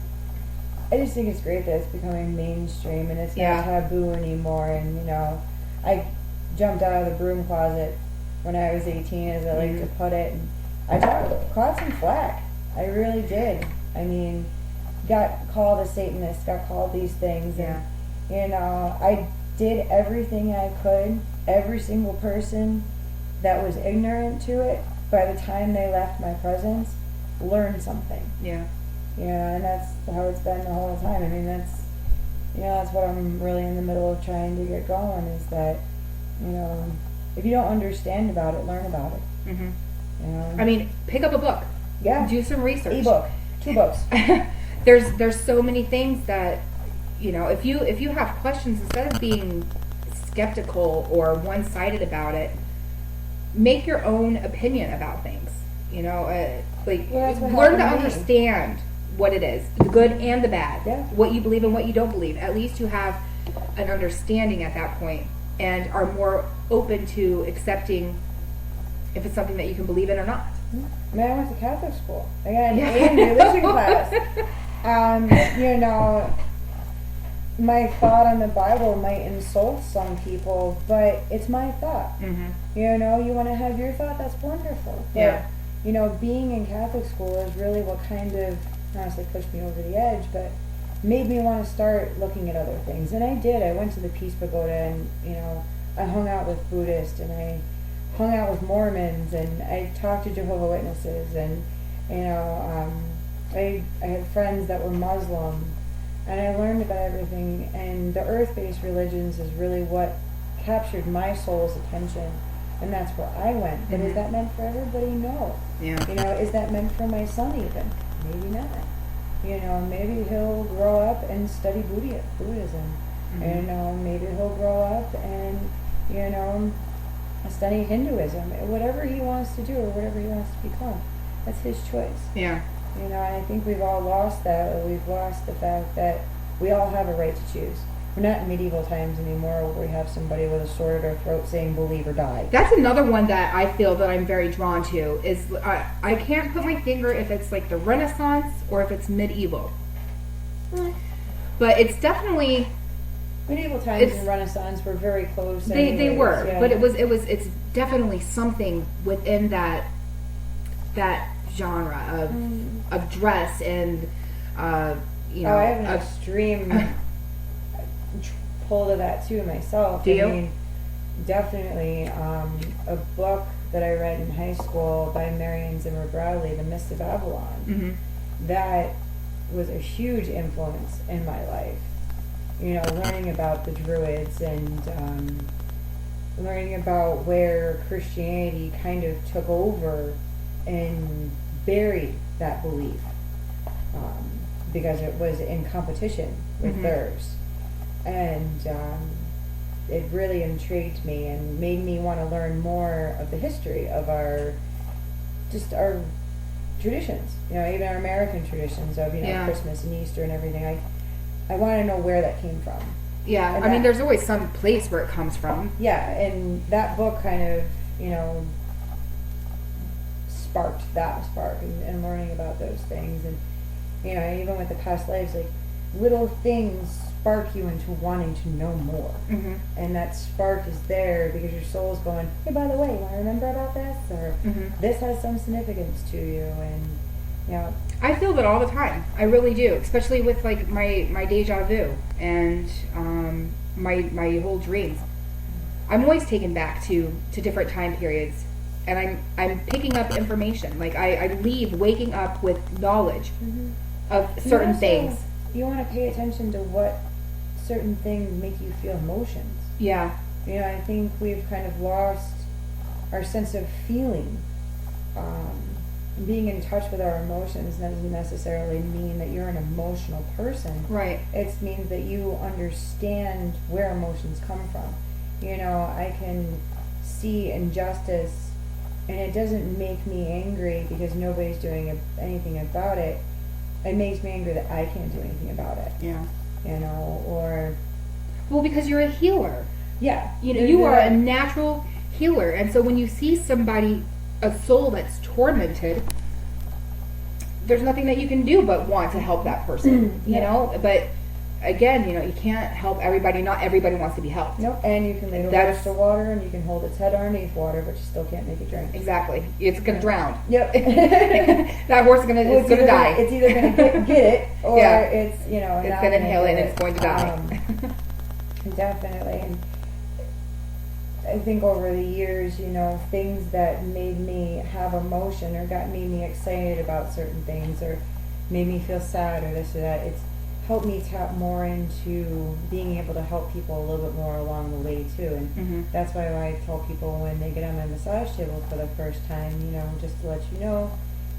think it's great that it's becoming mainstream and it's not taboo anymore. And, you know, I jumped out of the broom closet when I was 18, as I like to put it, and I caught some flack. I really did. I mean, got called a Satanist, got called these things, and, you know, I did everything I could. Every single person that was ignorant to it, by the time they left my presence, learned something. Yeah. You know, and that's how it's been the whole time. I mean, that's, you know, that's what I'm really in the middle of trying to get going, is that, you know, if you don't understand about it, learn about it. Mm-hmm. You know? I mean, pick up a book. Yeah. Do some research. Ebook. 2 books. There's so many things that, you know, if you have questions, instead of being skeptical or one-sided about it, make your own opinion about things. You know, learn to understand what it is, the good and the bad, what you believe and what you don't believe. At least you have an understanding at that point and are more open to accepting if it's something that you can believe in or not. I mean, I went to Catholic school. I got an A in religion class. You know, my thought on the Bible might insult some people, but it's my thought. Mm-hmm. You know, you want to have your thought, that's wonderful. But, you know, being in Catholic school is really what kind of, honestly, pushed me over the edge, but made me want to start looking at other things. And I did. I went to the Peace Pagoda, and, you know, I hung out with Buddhists, and I hung out with Mormons, and I talked to Jehovah's Witnesses, and, you know, I had friends that were Muslim, and I learned about everything. And the earth-based religions is really what captured my soul's attention, and that's where I went. But is that meant for everybody? No. Yeah. You know, is that meant for my son even? Maybe not. You know, maybe he'll grow up and study Buddhism. Mm-hmm. You know, maybe he'll grow up and, you know, study Hinduism. Whatever he wants to do or whatever he wants to become, that's his choice. Yeah. You know, and I think we've all lost that, or we've lost the fact that we all have a right to choose. We're not in medieval times anymore where we have somebody with a sword at our throat saying believe or die. That's another one that I feel that I'm very drawn to, is I can't put my finger if it's like the Renaissance or if it's medieval. But it's definitely... Medieval times and Renaissance were very close. They were, but it's definitely something within that genre of dress and you know. I have an extreme pull to that too myself. Do you? I mean, definitely a book that I read in high school by Marion Zimmer Bradley, The Mist of Babylon. Mm-hmm. That was a huge influence in my life. You know, learning about the Druids and learning about where Christianity kind of took over and buried that belief because it was in competition with theirs. And it really intrigued me and made me want to learn more of the history of our traditions. You know, even our American traditions of, you know, Christmas and Easter and everything. I want to know where that came from. Yeah, and I mean, there's always some place where it comes from. Yeah, and that book kind of, you know, sparked that spark and learning about those things. And, you know, even with the past lives, like, little things spark you into wanting to know more. Mm-hmm. And that spark is there because your soul's going, hey, by the way, you want to remember about this? Or this has some significance to you. And, you know, I feel that all the time. I really do, especially with like my deja vu and my whole dreams. I'm always taken back to different time periods, and I'm picking up information. Like I leave waking up with knowledge of certain things. You want to pay attention to what certain things make you feel emotions. Yeah. You know, I think we've kind of lost our sense of feeling. Being in touch with our emotions doesn't necessarily mean that you're an emotional person. Right. It means that you understand where emotions come from. You know, I can see injustice and it doesn't make me angry because nobody's doing anything about it. It makes me angry that I can't do anything about it. Yeah. You know, or... Well, because you're a healer. Yeah. You know, you are a natural healer. And so when you see somebody, a soul that's tormented, there's nothing that you can do but want to help that person, you know? But again, you know, you can't help everybody. Not everybody wants to be helped. Nope. And you can lead a horse to water, and you can hold its head underneath water, but you still can't make it drink. Exactly. It's going to drown. Yep. That horse is going to die. It's either going to get it, or it's, you know, it's going to inhale it and it's going to die. Definitely. And I think over the years, you know, things that made me have emotion or made me excited about certain things or made me feel sad or this or that, it's helped me tap more into being able to help people a little bit more along the way too. And that's why I tell people when they get on my massage table for the first time, you know, just to let you know,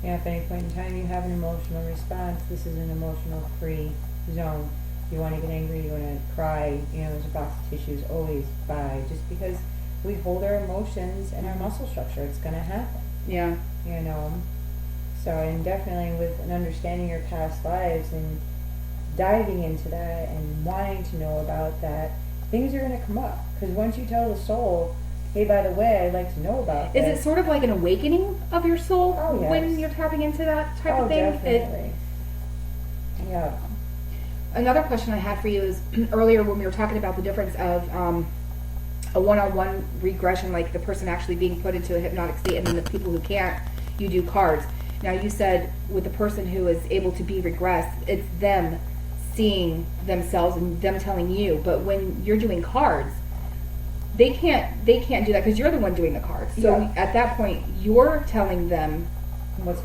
if at any point in time you have an emotional response, this is an emotional free zone. You want to get angry, you want to cry, you know, there's a box of tissues always by, just because we hold our emotions and our muscle structure, it's going to happen. Yeah. You know, so, and definitely with an understanding your past lives and diving into that and wanting to know about that, things are going to come up. Because once you tell the soul, hey, by the way, I'd like to know about this. Is it sort of like an awakening of your soul when you're tapping into that type of thing? Definitely. Yeah. Another question I had for you is, earlier when we were talking about the difference of a one-on-one regression, like the person actually being put into a hypnotic state, and then the people who can't, you do cards. Now you said with the person who is able to be regressed, it's them seeing themselves and them telling you. But when you're doing cards, they can't do that because you're the one doing the cards. So at that point, you're telling them what's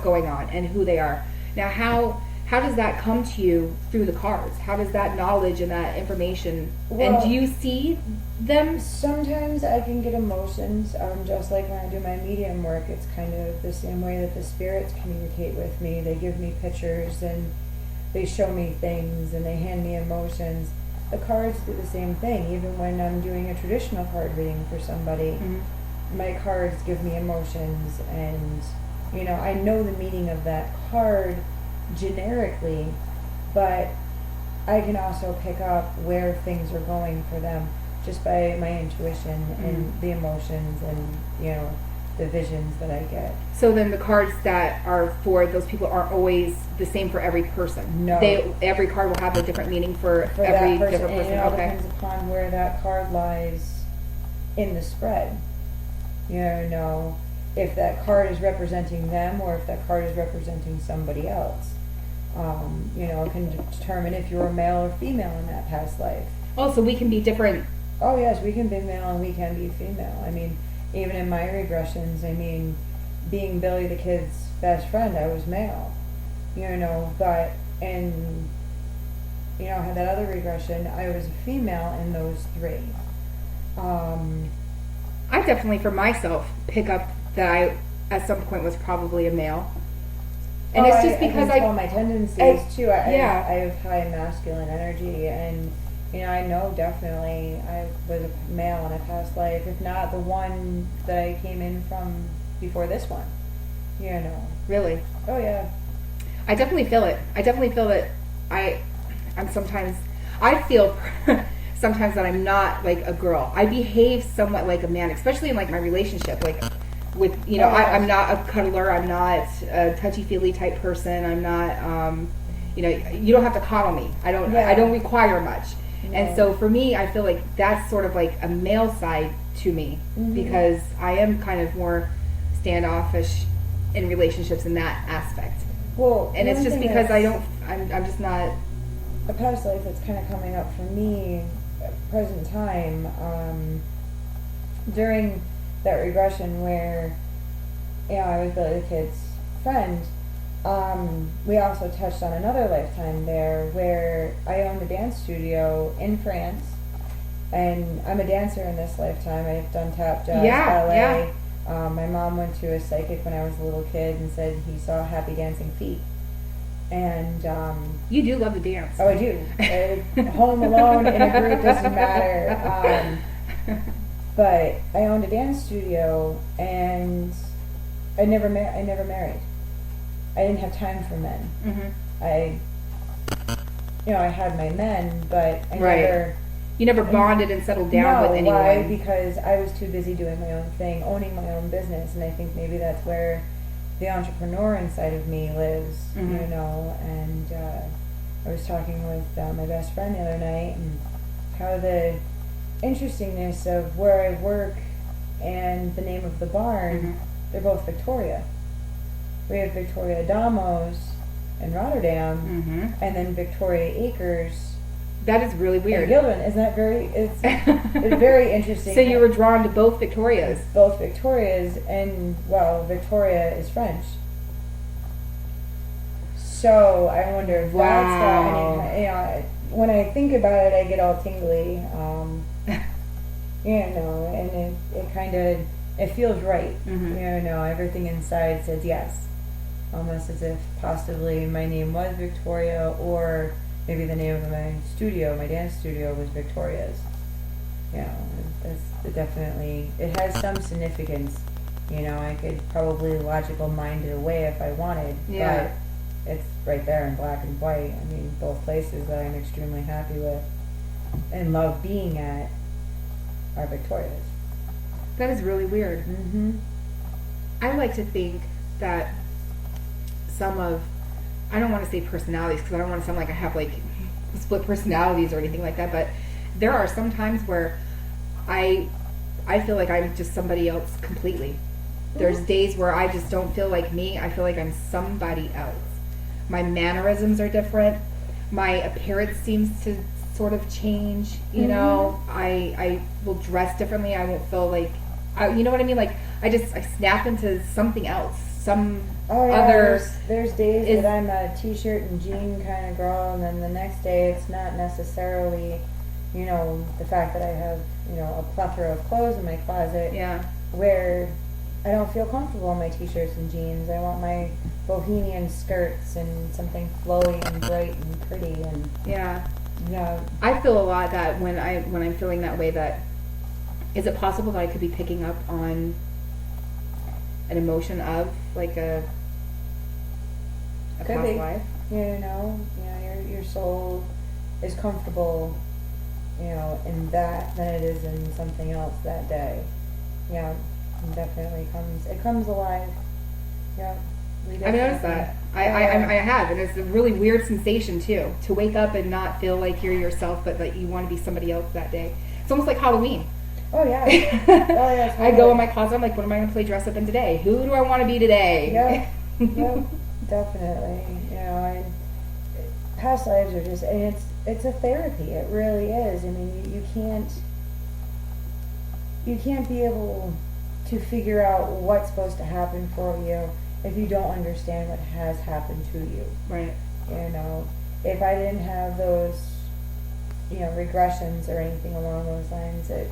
going on and who they are. Now how does that come to you through the cards? How does that knowledge and that information, and do you see them? Sometimes I can get emotions, just like when I do my medium work, it's kind of the same way that the spirits communicate with me. They give me pictures and they show me things and they hand me emotions. The cards do the same thing. Even when I'm doing a traditional card reading for somebody, my cards give me emotions, and you know, I know the meaning of that card generically, but I can also pick up where things are going for them just by my intuition and the emotions and, you know, the visions that I get. So then the cards that are for those people aren't always the same for every person. No. Every card will have a different meaning for every different person. And it all depends upon where that card lies in the spread. You know, if that card is representing them or if that card is representing somebody else. You know, it can determine if you're a male or female in that past life. Oh, so we can be different. Oh, yes, we can be male and we can be female. I mean, even in my regressions, I mean, being Billy the kid's best friend, I was male. You know, but in, you know, I had that other regression, I was a female in those three. I definitely, for myself, pick up that I, at some point, was probably a male. And it's just because I my tendencies too. I have high masculine energy, and you know, I know definitely I was a male in a past life, if not the one that I came in from before this one. You know. Really? Oh yeah. I definitely feel it. I definitely feel that I'm sometimes, I feel sometimes that I'm not like a girl. I behave somewhat like a man, especially in like my relationship, like with, you know, I'm not a cuddler, I'm not a touchy-feely type person, I'm not, you know, you don't have to coddle me. I don't require much. No. And so for me, I feel like that's sort of like a male side to me, because I am kind of more standoffish in relationships in that aspect. Well, and it's just because I'm just not. A past life that's kind of coming up for me at present time, during that regression where, you know, I was Billy the kid's friend, we also touched on another lifetime there where I owned a dance studio in France, and I'm a dancer in this lifetime. I've done tap, jazz, ballet. My mom went to a psychic when I was a little kid and said he saw happy dancing feet. And you do love to dance. Oh, I do. Home, alone, in a group, doesn't matter. But I owned a dance studio, and I never married. I didn't have time for men. I had my men, but I never. You never bonded and settled down with anyone. Why? Because I was too busy doing my own thing, owning my own business, and I think maybe that's where the entrepreneur inside of me lives, And I was talking with my best friend the other night, and how the interestingness of where I work and the name of the barn, they're both Victoria. We have Victoria Damos in Rotterdam, and then Victoria Acres. That is really weird. Gilbert, isn't that it's very interesting. So you were drawn to both Victorias. Both Victorias, and well, Victoria is French. So I wonder if that's got any, when I think about it, I get all tingly, and it kind of, it feels right. Everything inside says yes. Almost as if possibly my name was Victoria, or maybe the name of my studio, my dance studio, was Victoria's. It definitely, it has some significance. I could probably logical mind it away if I wanted, but it's right there in black and white. I mean, both places that I'm extremely happy with and love being at are Victoria's. That is really weird. I like to think that some of, I don't want to say personalities because I don't want to sound like I have like split personalities or anything like that, but there are some times where I feel like I'm just somebody else completely. There's days where I just don't feel like me. I feel like I'm somebody else. My mannerisms are different. My appearance seems to sort of change. I will dress differently. I won't feel like, you know what I mean? Like I snap into something else. There's days that I'm a t-shirt and jean kind of girl, and then the next day it's not necessarily, the fact that I have, a plethora of clothes in my closet. Where I don't feel comfortable in my t-shirts and jeans. I want my bohemian skirts and something flowy and bright and pretty and I feel a lot that when I'm feeling that way, that is it possible that I could be picking up on an emotion of like a past life? Your soul is comfortable, in that than it is in something else that day. It definitely comes alive. I've noticed that. I have, and it's a really weird sensation too, to wake up and not feel like you're yourself, but that you want to be somebody else that day. It's almost like Halloween. Oh yeah. I go in my closet, I'm like, what am I going to play dress up in today? Who do I want to be today? Yep, definitely. And past lives are just, and it's a therapy. It really is. I mean, you can't be able to figure out what's supposed to happen for you if you don't understand what has happened to you. Right. If I didn't have those, regressions or anything along those lines, it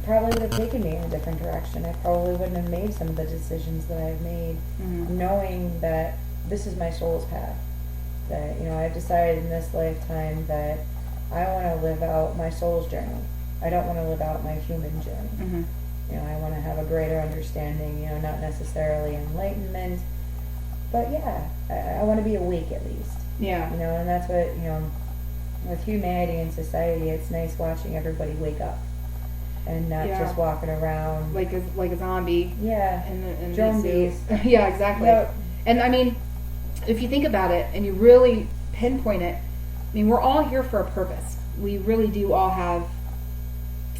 probably would have taken me in a different direction. I probably wouldn't have made some of the decisions that I've made, knowing that this is my soul's path. That, I've decided in this lifetime that I want to live out my soul's journey. I don't want to live out my human journey. I want to have a greater understanding, not necessarily enlightenment, but I want to be awake at least. And that's what, with humanity and society, it's nice watching everybody wake up and not just walking around like a zombie. And zombies. Yeah, exactly. And I mean, if you think about it and you really pinpoint it, I mean, we're all here for a purpose. We really do all have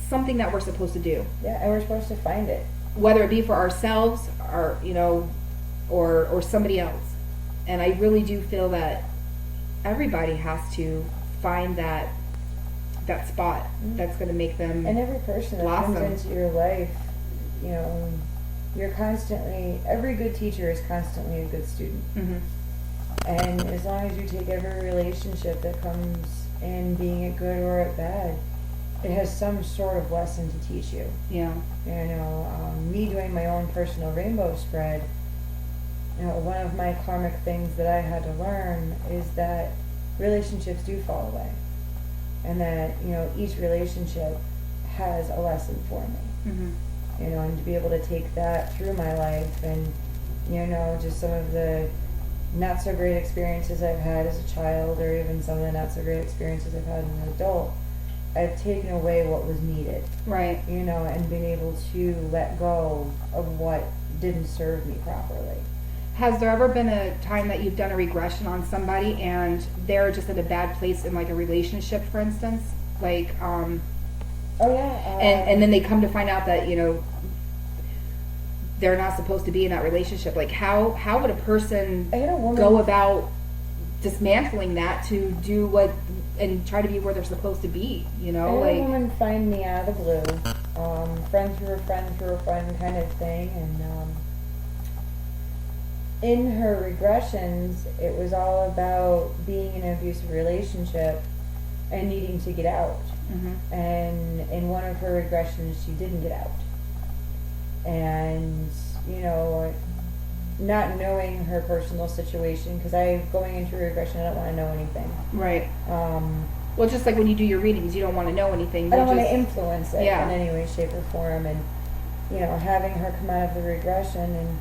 something that we're supposed to do. And we're supposed to find it. Whether it be for ourselves or, or somebody else. And I really do feel that everybody has to find that spot that's going to make them and every person blossom. That comes into your life, you're constantly, every good teacher is constantly a good student. And as long as you take every relationship that comes in, being it good or it bad, it has some sort of lesson to teach you. Me doing my own personal rainbow spread, one of my karmic things that I had to learn is that relationships do fall away. And that, each relationship has a lesson for me. You know, and to be able to take that through my life, and you know, just some of the not so great experiences I've had as a child, or even some of the not so great experiences I've had as an adult, I've taken away what was needed. Right. You know, and been able to let go of what didn't serve me properly. Has there ever been a time that you've done a regression on somebody and they're just at a bad place in like a relationship, for instance? Like, Oh yeah. and then they come to find out that, you know, they're not supposed to be in that relationship. Like, how would a person I had a woman go about dismantling that to do what and try to be where they're supposed to be? You know, I had like a woman find me out of the blue, friend through a friend through a friend kind of thing, and in her regressions, it was all about being in an abusive relationship and needing to get out. And in one of her regressions, she didn't get out. And, you know, not knowing her personal situation, because going into regression, I don't want to know anything. right. Well, just like when you do your readings, you don't want to know anything. I don't You want just- to influence it Yeah. in any way, shape, or form. And, you know, having her come out of the regression, and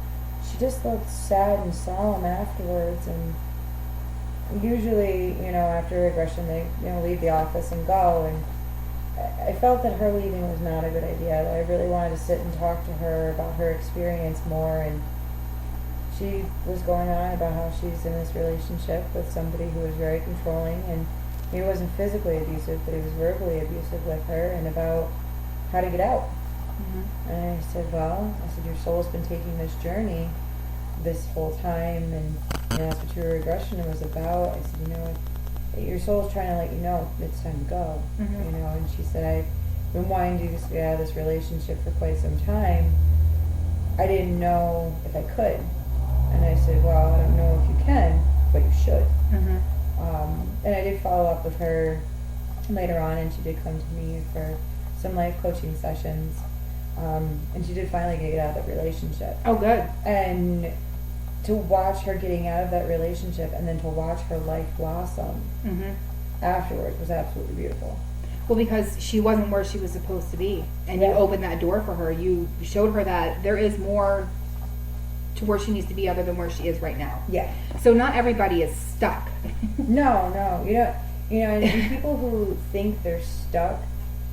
she just looked sad and solemn afterwards. And usually, you know, after regression, they, you know, leave the office and go. And I felt that her leaving was not a good idea. I really wanted to sit and talk to her about her experience more. And she was going on about how she's in this relationship with somebody who was very controlling, and he wasn't physically abusive, but he was verbally abusive with her, and about how to get out. And I said, well, your soul's been taking this journey this whole time, and you know, that's what your regression was about. I said, you know, your soul's trying to let you know it's time to go. You know, and she said, I've been wanting to get out of this relationship for quite some time. I didn't know if I could. And I said, well, I don't know if you can, but you should. And I did follow up with her later on, and she did come to me for some life coaching sessions. And she did finally get out of that relationship. Oh, good. And to watch her getting out of that relationship, and then to watch her life blossom afterwards, was absolutely beautiful. Well, because she wasn't where she was supposed to be, and you Yeah. opened that door for her. You showed her that there is more to where she needs to be other than where she is right now. Yeah. So not everybody is stuck. No, you don't. You know, and people who think they're stuck,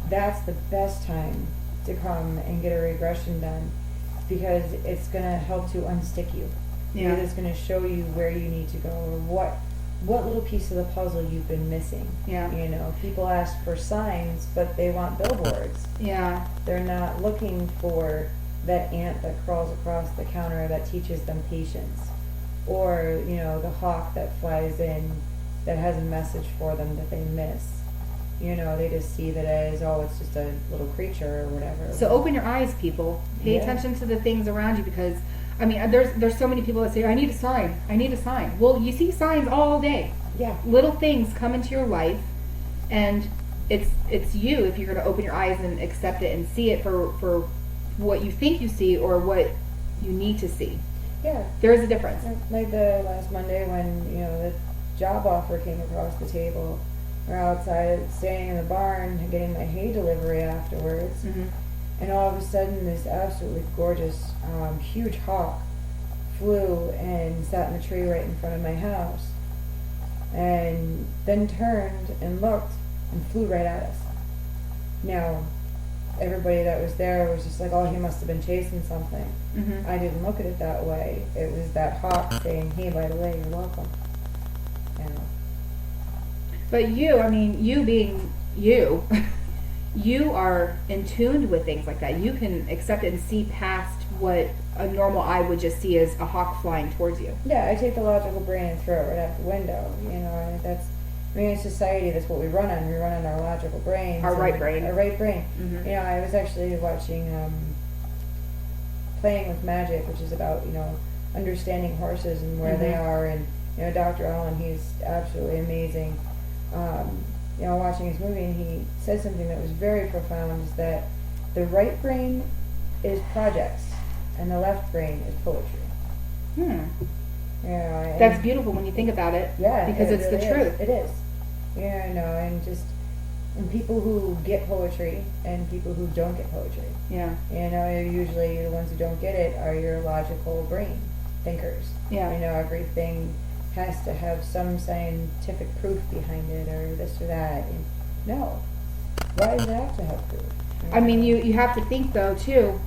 that's the best time to come and get a regression done, because it's going to help to unstick you. Yeah. It's going to show you where you need to go, or what little piece of the puzzle you've been missing. Yeah. You know, people ask for signs, but they want billboards. Yeah. They're not looking for that ant that crawls across the counter that teaches them patience, or you know, the hawk that flies in that has a message for them that they miss. You know, they just see that as, oh, it's just a little creature or whatever. So open your eyes, people. Pay Yeah. attention to the things around you, because I mean, there's so many people that say, I need a sign. I need a sign. Well, you see signs all day. Yeah. Little things come into your life, and it's you, if you're going to open your eyes and accept it and see it for what you think you see or what you need to see. Yeah. There is a difference. Like the last Monday when, you know, the job offer came across the table. We're outside staying in the barn getting my hay delivery afterwards. And all of a sudden this absolutely gorgeous, huge hawk flew and sat in the tree right in front of my house. And then turned and looked and flew right at us. Now, everybody that was there was just like, oh, he must have been chasing something. I didn't look at it that way. It was that hawk saying, hey, by the way, you're welcome. You know. But you, I mean, you being you, you are in tune with things like that. You can accept it and see past what a normal eye would just see as a hawk flying towards you. Yeah, I take the logical brain and throw it right out the window. You know, and that's, I mean, in society, that's what we run on. We run on our logical brains. Our right brain. Our right brain. You know, I was actually watching Playing with Magic, which is about, you know, understanding horses and where they are. And, you know, Dr. Allen, he's absolutely amazing. You know, watching his movie, and he said something that was very profound, is that the right brain is projects, and the left brain is poetry. You know, and That's beautiful when you think about it. yeah, Because it it's really the is. truth. It is. Yeah, I know, and just and people who get poetry and people who don't get poetry. Yeah. Usually the ones who don't get it are your logical brain thinkers. Yeah. Everything has to have some scientific proof behind it or this or that. And no. Why does it have to have proof? I mean, you have to think, though, too,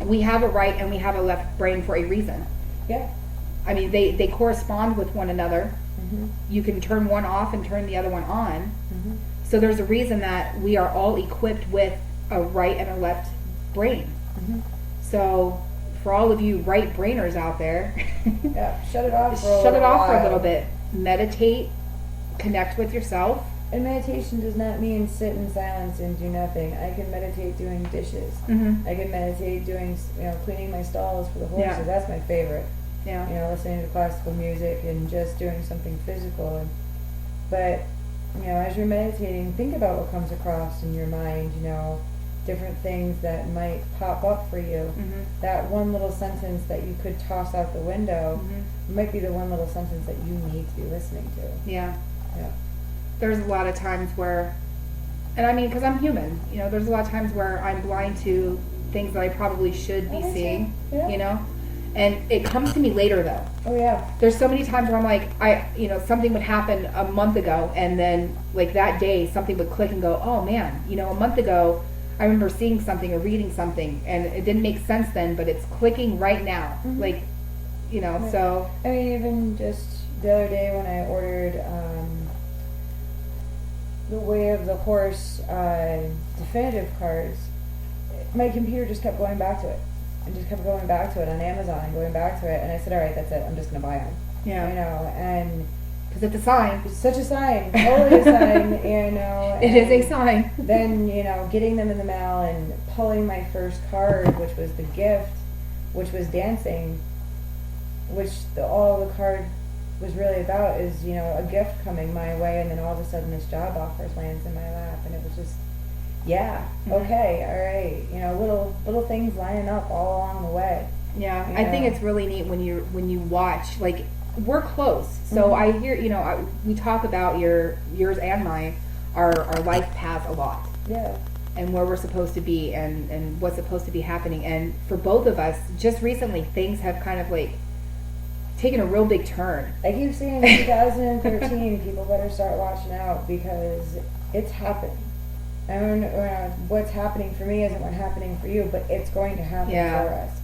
we have a right and we have a left brain for a reason. Yeah. I mean, they correspond with one another. Mm-hmm. You can turn one off and turn the other one on. Mm-hmm. So there's a reason that we are all equipped with a right and a left brain. Mm-hmm. So for all of you right brainers out there, yeah, shut it off for a little bit. Meditate, connect with yourself. And meditation does not mean sit in silence and do nothing. I can meditate doing dishes. Mm-hmm. I can meditate doing, cleaning my stalls for the horses. Yeah. That's my favorite. Yeah. Listening to classical music and just doing something physical. But as you're meditating, think about what comes across in your mind, different things that might pop up for you. Mm-hmm. That one little sentence that you could toss out the window might be the one little sentence that you need to be listening to. Yeah. Yeah. There's a lot of times where, and I mean, because I'm human, there's a lot of times where I'm blind to things that I probably should be seeing, and it comes to me later though. Oh yeah. There's so many times where I'm like, something would happen a month ago, and then like that day something would click and go, oh man, a month ago I remember seeing something or reading something, and it didn't make sense then, but it's clicking right now. Mm-hmm. Like, so. I mean, even just the other day when I ordered the Way of the Horse definitive cards, my computer just kept going back to it. And just kept going back to it on Amazon and going back to it. And I said, all right, that's it. I'm just going to buy them. Yeah. And because it's a sign. It's such a sign. Totally a sign, It is a sign. Then, getting them in the mail and pulling my first card, which was the gift, which was dancing, which all the card was really about is, a gift coming my way, and then all of a sudden this job offer lands in my lap, and it was just, yeah, okay, all right, little things lining up all along the way. Yeah, I think it's really neat when you watch, like, we're close, so I hear, we talk about yours and mine, our life paths a lot. Yeah. And where we're supposed to be and what's supposed to be happening, and for both of us, just recently, things have kind of like taken a real big turn. I keep saying in 2013, people better start watching out because it's happening. I mean, what's happening for me isn't what's happening for you, but it's going to happen for us.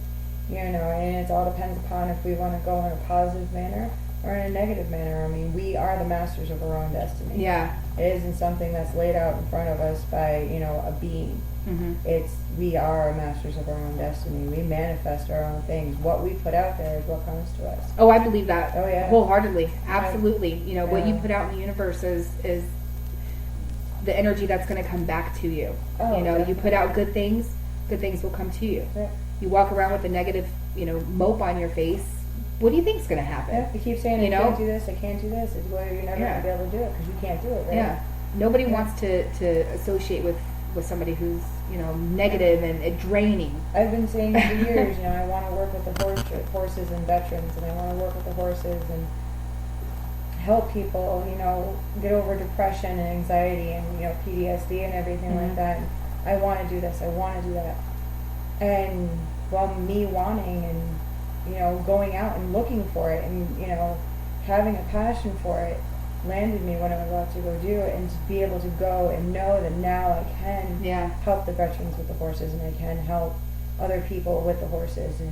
And it all depends upon if we want to go in a positive manner or in a negative manner. I mean, we are the masters of our own destiny. Yeah. It isn't something that's laid out in front of us by, a being. Mm-hmm. We are masters of our own destiny. We manifest our own things. What we put out there is what comes to us. Oh, I believe that. Oh, yeah. Wholeheartedly. Absolutely. What you put out in the universe is the energy that's going to come back to you. Oh, you put out good things will come to you. Yeah. You walk around with a negative, mope on your face, what do you think is going to happen? Yeah, you keep saying, I can't do this, well, you're never going to be able to do it because you can't do it, right? Yeah. Nobody wants to associate with somebody who's, negative and draining. I've been saying for years, I want to work with the horses and veterans, and I want to work with the horses and help people, get over depression and anxiety and, PTSD and everything like that. And I want to do this, I want to do that. And me wanting and, going out and looking for it and, having a passion for it landed me when I was about to go do it, and to be able to go and know that now I can help the veterans with the horses, and I can help other people with the horses, and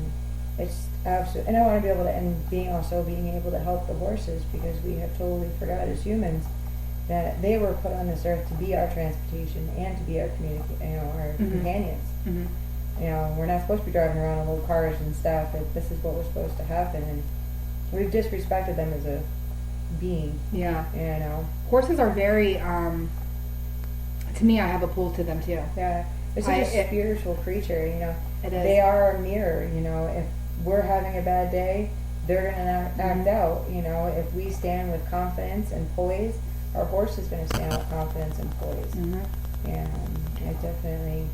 it's absolutely, and I want to be able to, and being able to help the horses, because we have totally forgot as humans that they were put on this earth to be our transportation and to be our our companions. Mm-hmm. We're not supposed to be driving around in little cars and stuff. This is what was supposed to happen, and we've disrespected them as a being. Yeah. Horses are very, to me, I have a pull to them too. Yeah. It's such a spiritual creature, It is. They are a mirror, if we're having a bad day, they're going to act out, if we stand with confidence and poise, our horse is going to stand with confidence and poise. Mm-hmm. And it definitely...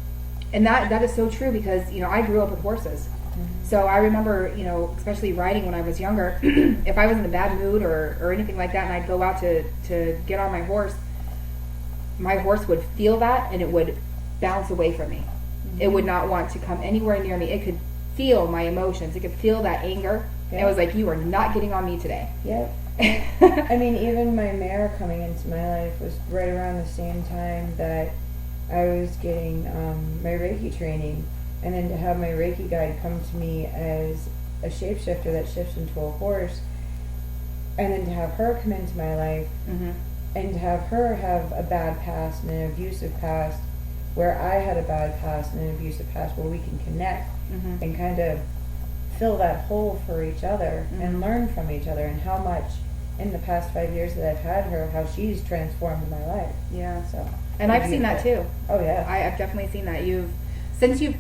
And that is so true, because, I grew up with horses. Mm-hmm. So I remember, especially riding when I was younger, if I was in a bad mood or anything like that, and I'd go out to get on my horse, my horse would feel that and it would bounce away from me. It would not want to come anywhere near me. It could feel my emotions. It could feel that anger. Yeah. And it was like, you are not getting on me today. Yep. I mean, even my mare coming into my life was right around the same time that I was getting my Reiki training. And then to have my Reiki guide come to me as a shapeshifter that shifts into a horse, and then to have her come into my life, and to have her have a bad past and an abusive past, where I had a bad past and an abusive past, where we can connect and kind of fill that hole for each other and learn from each other, and how much in the past 5 years that I've had her, how she's transformed my life. Yeah. So, and I've seen that too. Oh yeah. I've definitely seen that. Since you've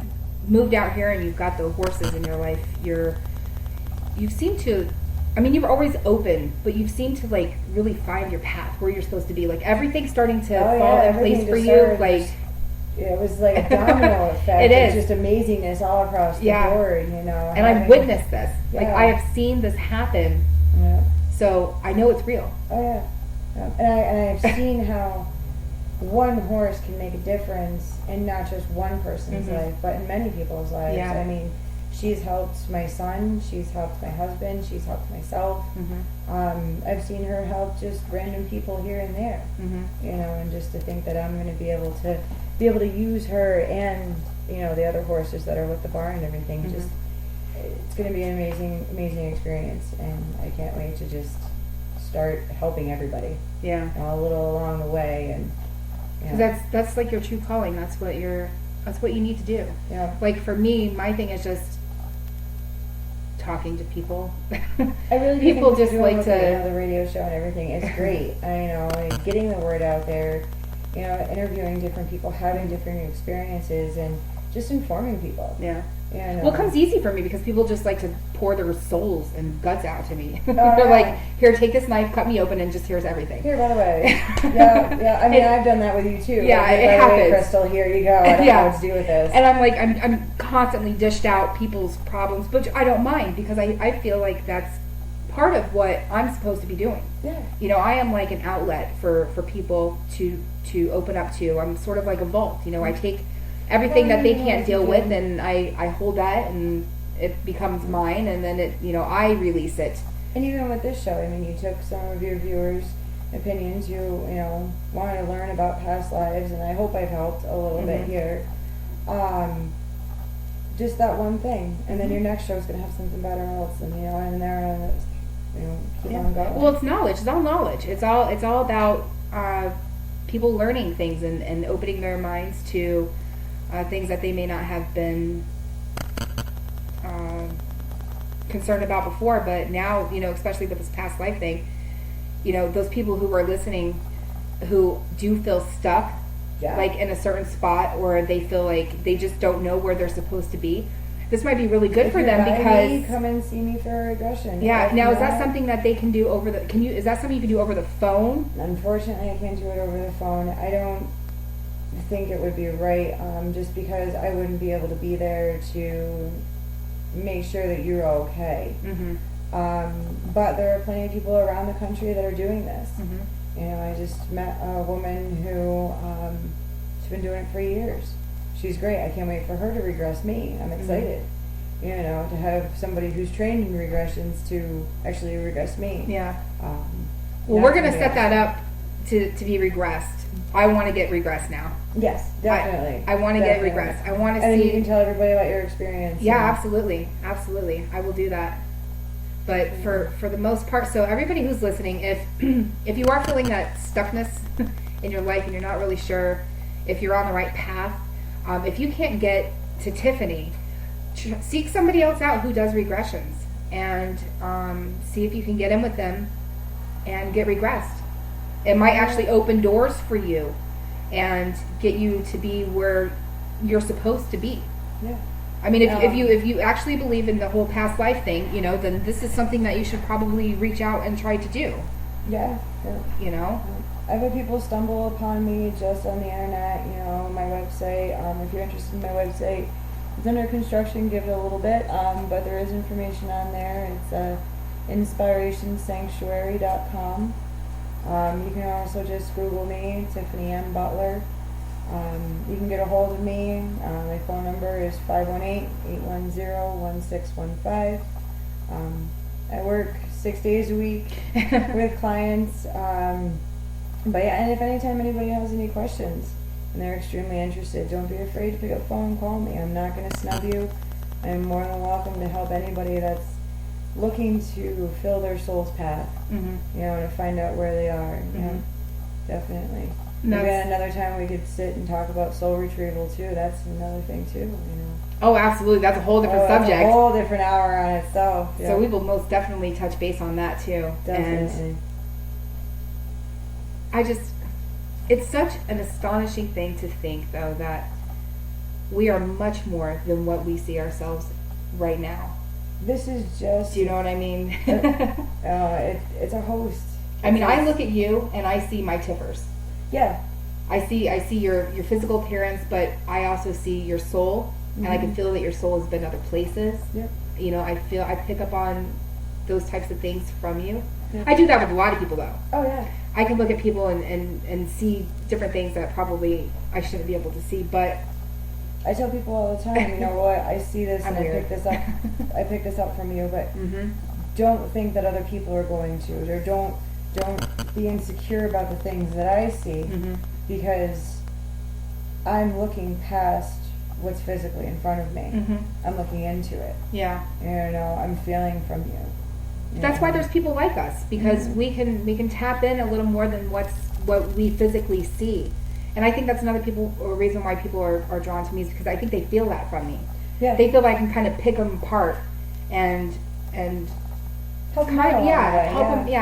moved out here and you've got the horses in your life, you've seemed to, I mean, you were always open, but you've seemed to like really find your path where you're supposed to be. Like everything's starting to fall in place for you. Like it was like a domino effect. It is just amazingness all across the board, you know. And I've witnessed this. Yeah. Like I have seen this happen. Yeah. So I know it's real. Oh yeah. And I've seen how one horse can make a difference in not just one person's life, but in many people's lives. Yeah. I mean, she's helped my son, she's helped my husband, she's helped myself. I've seen her help just random people here and there. You know, and just to think that I'm going to be able to use her and, you know, the other horses that are with the barn and everything. Just it's going to be an amazing experience, and I can't wait to just start helping everybody. Yeah. A little along the way, and because that's like your true calling. That's what you need to do. Yeah. Like for me, my thing is just talking to people. I really do people think just doing like with to the radio show and everything. It's great. I know, like, getting the word out there. You know, interviewing different people, having different experiences, and just informing people. Yeah. Yeah. Well, it comes easy for me because people just like to pour their souls and guts out to me. Oh, They're yeah. like, here, take this knife, cut me open, and just here's everything. Here, by the way. Yeah. I mean, I've done that with you too. Yeah, like, it by the way, happens. Crystal, here you go. I don't know what to do with this. And I'm like, I'm constantly dished out people's problems, but I don't mind because I feel like that's part of what I'm supposed to be doing. Yeah. You know, I am like an outlet for people to open up to. I'm sort of like a vault. You know, I take everything that they can't deal with, and I hold that, and it becomes mine, and then it, you know, I release it. And even with this show, I mean, you took some of your viewers' opinions. You know, wanted to learn about past lives, and I hope I've helped a little bit here. Just that one thing, and then your next show is going to have something better else, and you know, and there, you know, keep on going. Well, it's knowledge. It's all knowledge. It's all about people learning things and opening their minds to things that they may not have been concerned about before, but now, you know, especially with this past life thing, you know, those people who are listening who do feel stuck, like in a certain spot, or they feel like they just don't know where they're supposed to be, this might be really good for them because come and see me for a regression. Yeah. If now, is that not, something that they can do over the? Is that something you can do over the phone? Unfortunately, I can't do it over the phone. I don't think it would be right, just because I wouldn't be able to be there to make sure that you're okay. But there are plenty of people around the country that are doing this. You know, I just met a woman who she's been doing it for years. She's great. I can't wait for her to regress me. I'm excited. You know, to have somebody who's trained in regressions to actually regress me. Yeah. Well, we're going to set that up to be regressed. I want to get regressed now. Yes, definitely. I want to get regressed. I want to see. And then you can tell everybody about your experience. Yeah, absolutely. Absolutely. I will do that. But for the most part, so everybody who's listening, if you are feeling that stuckness in your life and you're not really sure if you're on the right path, if you can't get to Tiffany, seek somebody else out who does regressions and see if you can get in with them and get regressed. It might actually open doors for you and get you to be where you're supposed to be. Yeah. I mean, if you actually believe in the whole past life thing, you know, then this is something that you should probably reach out and try to do. Yeah. You know? I've had people stumble upon me just on the internet, you know, my website. If you're interested in my website, it's under construction, give it a little bit, but there is information on there. It's inspirationsanctuary.com. You can also just Google me, Tiffany M. Butler. You can get a hold of me. My phone number is 518-810-1615. I work 6 days a week with clients. But yeah, and if anytime anybody has any questions and they're extremely interested, don't be afraid to pick up the phone and call me. I'm not going to snub you. I'm more than welcome to help anybody that's looking to fill their soul's path, Mm-hmm. you know, to find out where they are. You know, definitely. And Maybe that's- another time we could sit and talk about soul retrieval too. That's another thing too, you know. Oh, absolutely. That's a whole different That's subject. a whole different hour on itself. Yeah. So we will most definitely touch base on that too. Definitely. And it's such an astonishing thing to think, though, that we are much more than what we see ourselves right now. This is just. Do you know what I mean? It's a host. I mean, I look at you and I see my tippers. Yeah. I see your physical appearance, but I also see your soul, and I can feel that your soul has been other places. Yep. You know, I pick up on those types of things from you. Yep. I do that with a lot of people, though. Oh yeah. I can look at people and see different things that probably I shouldn't be able to see, but I tell people all the time, you know what? I see this I'm and weird. I pick this up. I pick this up from you, but mm-hmm. don't think that other people are going to, or don't be insecure about the things that I see, Mm-hmm. because I'm looking past what's physically in front of me. Mm-hmm. I'm looking into it. Yeah. You know, I'm feeling from you. That's why there's people like us, because we can tap in a little more than what we physically see. And I think that's another reason why people are drawn to me, is because I think they feel that from me. Yeah. They feel like I can kind of pick them apart and help them kind out. of,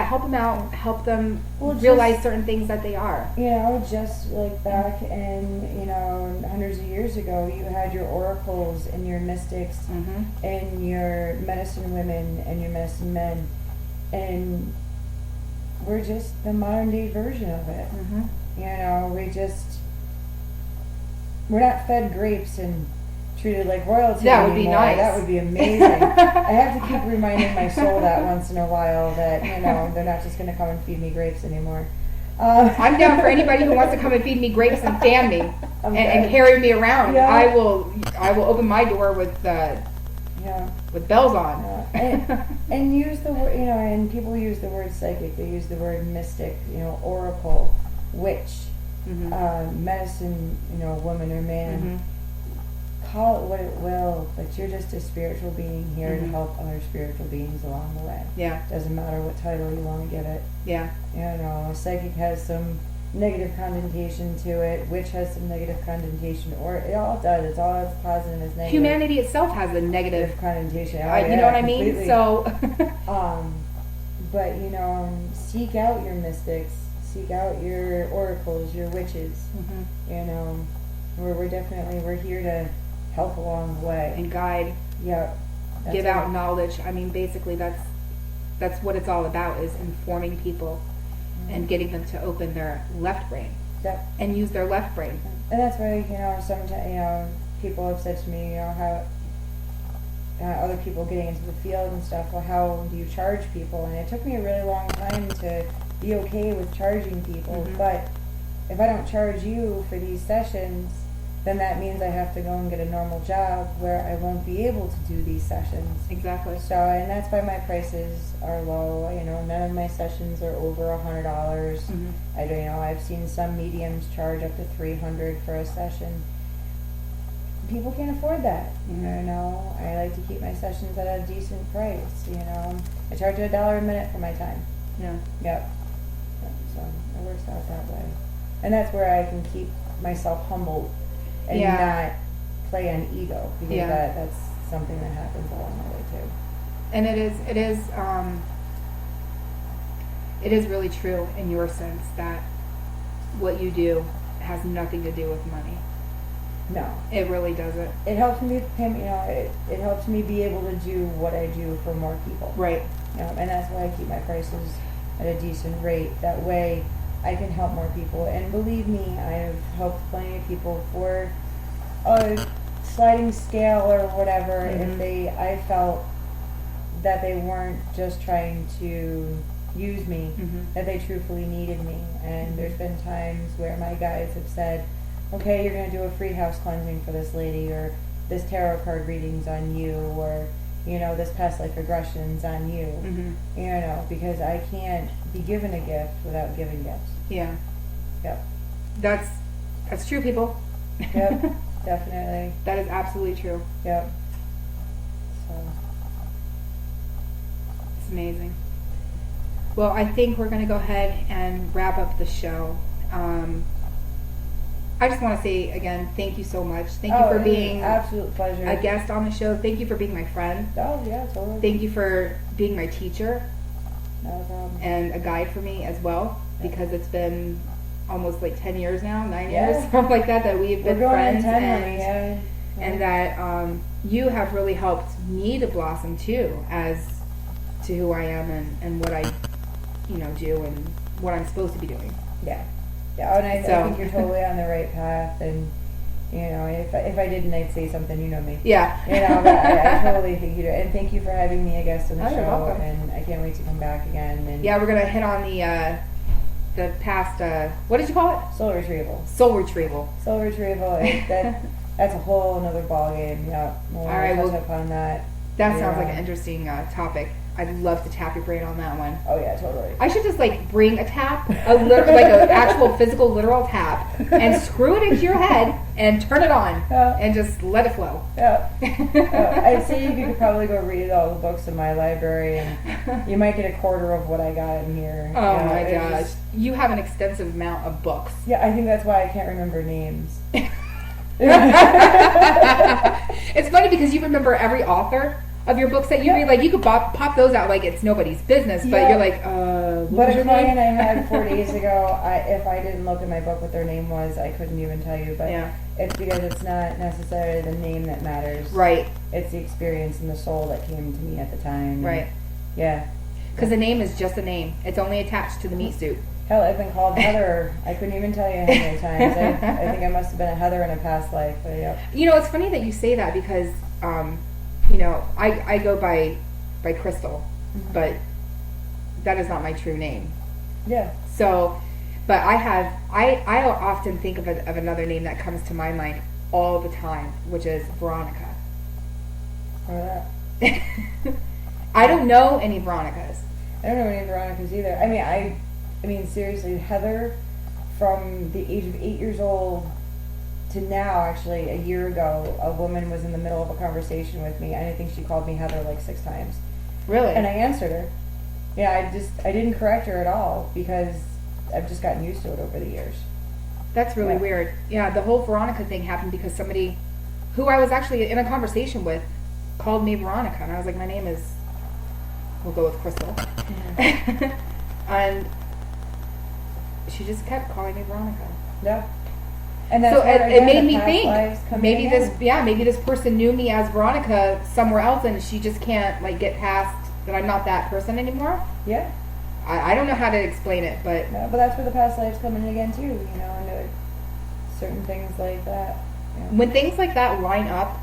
help them out, help them realize certain things that they are. You know, just like back in, you know, hundreds of years ago, you had your oracles and your mystics Mm-hmm. and your medicine women and your medicine men, and we're just the modern day version of it. Mm-hmm. You know, we're not fed grapes and treated like royalty That would anymore. be nice. That would be amazing. I have to keep reminding my soul that once in a while that, you know, they're not just going to come and feed me grapes anymore. I'm down for anybody who wants to come and feed me grapes and fan me and carry me around. Yeah. I will open my door with bells on. And use the word, you know, and people use the word psychic, they use the word mystic, you know, oracle, witch, Mm-hmm. Medicine, you know, woman or man. Mm-hmm. Call it what it will, but you're just a spiritual being here to Mhm. help other spiritual beings along the way. Yeah. Doesn't matter what title you want to give it. Yeah. You know, psychic has some negative connotation to it, witch has some negative connotation, or it all does. It's all as positive as negative. Humanity itself has a negative. connotation. You know what I mean? Completely. So. But you know, seek out your mystics, seek out your oracles, your witches. Mhm. You know, we're here to help along the way. And guide. Yeah. Give out knowledge. I mean, basically, that's what it's all about, is informing people and getting them to open their left brain Yep. and use their left brain. And that's why, you know, sometimes, you know, people have said to me, you know, how other people getting into the field and stuff, well, how do you charge people? And it took me a really long time to be okay with charging people. Mhm. But if I don't charge you for these sessions, then that means I have to go and get a normal job where I won't be able to do these sessions. Exactly. So, and that's why my prices are low. You know, none of my sessions are over $100. Mhm. I don't, you know, I've seen some mediums charge up to $300 for a session. People can't afford that. Mhm. You know, I like to keep my sessions at a decent price. You know, I charge $1 a minute for my time. Yeah. Yep. So it works out that way, and that's where I can keep myself humbled and not play on ego, because that's something that happens along the way too. And it is really true in your sense that what you do has nothing to do with money. No, It really doesn't. it helps me. You know, it helps me be able to do what I do for more people. Right. You know, and that's why I keep my prices at a decent rate. That way, I can help more people. And believe me, I have helped plenty of people for a sliding scale or whatever. Mhm. If I felt that they weren't just trying to use me, that they truthfully needed me. And there's been times where my guides have said, okay, you're going to do a free house cleansing for this lady, or this tarot card reading's on you, or, you know, this past life regression's on you. You know, because I can't be given a gift without giving gifts. Yeah. Yep. That's true, people. Yep. Definitely. That is absolutely true. Yep. So. It's amazing. Well, I think we're going to go ahead and wrap up the show. I just want to say again, thank you so much. Thank you for being absolute pleasure. a guest on the show. Thank you for being my friend. Oh yeah, totally. Thank you for being my teacher. No problem. And a guide for me as well, because it's been almost like 10 years now, 9 Yeah. years, something like that we've been friends, and that you have really helped me to blossom too, as to who I am and what I, you know, do and what I'm supposed to be doing. Yeah. Yeah, and I think you're totally on the right path, and you know, if I didn't, I'd say something. You know me. Yeah. You know, but I totally think you do. And thank you for having me a guest on the show. You're welcome. And I can't wait to come back again. And yeah, we're gonna hit on the past. What did you call it? Soul retrieval. Soul retrieval. Soul retrieval. That's a whole another ball game. Yeah. We'll touch up on that. That sounds like an interesting topic. I'd love to tap your brain on that one. Oh yeah, totally. I should just like bring a tap, like an actual physical, literal tap, and screw it into your head and turn it on, and just let it flow. Yeah. I'd say you could probably go read all the books in my library, and you might get a quarter of what I got in here. Oh my gosh, you have an extensive amount of books. Yeah, I think that's why I can't remember names. It's funny because you remember every author of your books that you read. Like you could pop those out like it's nobody's business, but you're like, But a client I had 4 days ago, if I didn't look in my book what their name was, I couldn't even tell you. But it's because it's not necessarily the name that matters. Right. It's the experience and the soul that came to me at the time. Right. Yeah. Because the name is just a name. It's only attached to the meat suit. Hell, I've been called Heather. I couldn't even tell you how many times. I think I must have been a Heather in a past life. But yeah. You know, it's funny that you say that because, you know, I go by Crystal, but that is not my true name. Yeah. So, but I often think of another name that comes to my mind all the time, which is Veronica. Or that. I don't know any Veronicas. I don't know any Veronicas either. I mean, seriously, Heather, from the age of 8 years old to now, actually, a year ago, a woman was in the middle of a conversation with me, and I think she called me Heather like 6 times. Really? And I answered her. Yeah, I didn't correct her at all, because I've just gotten used to it over the years. That's really weird. Yeah, the whole Veronica thing happened because somebody who I was actually in a conversation with called me Veronica, and I was like, my name is, we'll go with Crystal. And she just kept calling me Veronica. Yeah. And that's so it made me think maybe maybe this person knew me as Veronica somewhere else, and she just can't like get past that I'm not that person anymore. Yeah. I don't know how to explain it, but no, but that's where the past lives come in again too. You know, and certain things like that. Yeah. When things like that line up,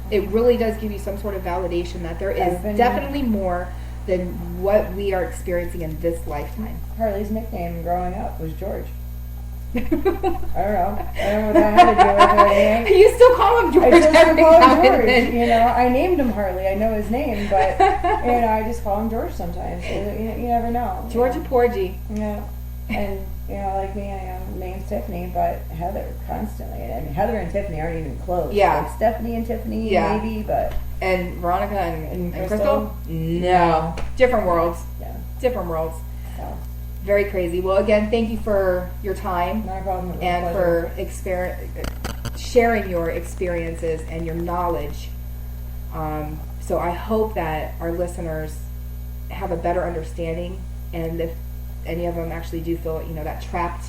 it really does give you some sort of validation that there is definitely more than what we are experiencing in this lifetime. Harley's nickname growing up was George. I don't know what that had to do with anything. You still call him George? I still call him George. You know, I named him Harley. I know his name, but you know, I just call him George sometimes. So, you never know. George and Porgy. Yeah, and you know, like me, name's Tiffany, but Heather constantly. I mean, Heather and Tiffany aren't even close. Yeah, like Stephanie and Tiffany, maybe, but and Veronica and Crystal? No, different worlds. Yeah, different worlds. So. Very crazy. Well, again, thank you for your time. Not a problem. And for sharing your experiences and your knowledge. So I hope that our listeners have a better understanding, and if any of them actually do feel, you know, that trapped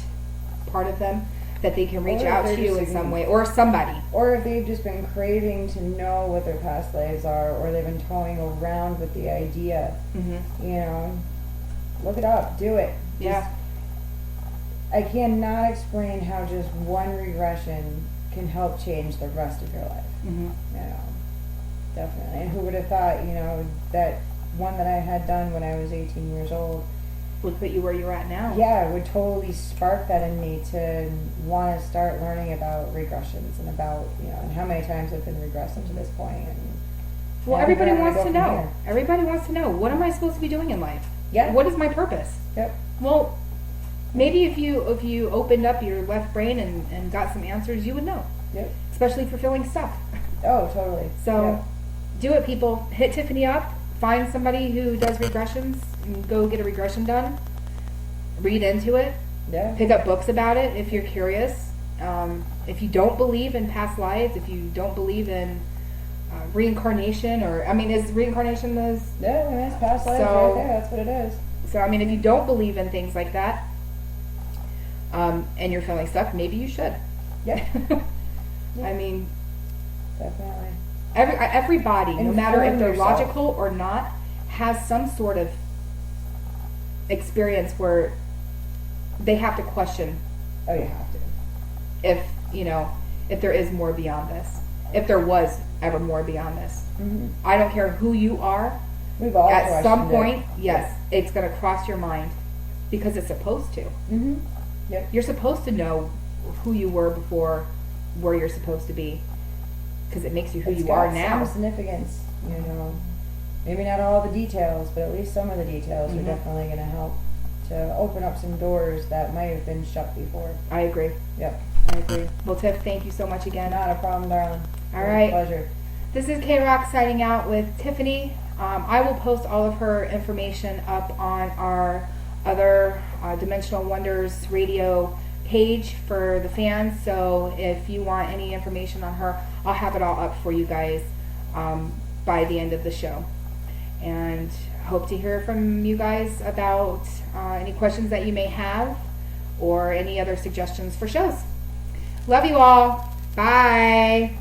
part of them, that they can reach out to you in some way, or somebody. Or if they've just been craving to know what their past lives are, or they've been toying around with the idea, you know, look it up, do it. I cannot explain how just one regression can help change the rest of your life. You know, definitely. And who would have thought, you know, that one that I had done when I was 18 years old, would put you where you're at now. Yeah, it would totally spark that in me to want to start learning about regressions and about, and how many times I've been regressed up to this point. And Well, I think everybody I'm gonna wants go to from know. here. Everybody wants to know, what am I supposed to be doing in life? Yeah. What is my purpose? Yep. Well, maybe if you opened up your left brain and got some answers, you would know. Yep. Especially fulfilling stuff. Oh, totally. So, Yep. do it, people. Hit Tiffany up. Find somebody who does regressions and go get a regression done. Read into it. Yeah. Pick up books about it if you're curious. If you don't believe in past lives, if you don't believe in reincarnation, is reincarnation those? Yeah, it's past life So- right there. That's what it is. So, if you don't believe in things like that, and you're feeling stuck, maybe you should. Yeah. Definitely. Everybody, no matter if Inform they're yourself. logical or not, has some sort of experience where they have to question Oh, you have to. if there is more beyond this. If there was ever more beyond this. Mm-hmm. I don't care who you are. We've all At some questioned point, yes, it's going to cross your mind because it's supposed to. Mm-hmm. Yep. You're supposed to know who you were before where you're supposed to be because it makes you who It's you got are now. some significance, Maybe not all the details, but at least some of the details Mhm. are definitely going to help to open up some doors that might have been shut before. I agree. Yep. I agree. Well, Tiff, thank you so much again. Not a problem, darling. All It was a right. pleasure. This is K-Rock signing out with Tiffany. I will post all of her information up on our other Dimensional Wonders radio page for the fans. So if you want any information on her, I'll have it all up for you guys by the end of the show. And hope to hear from you guys about any questions that you may have or any other suggestions for shows. Love you all. Bye.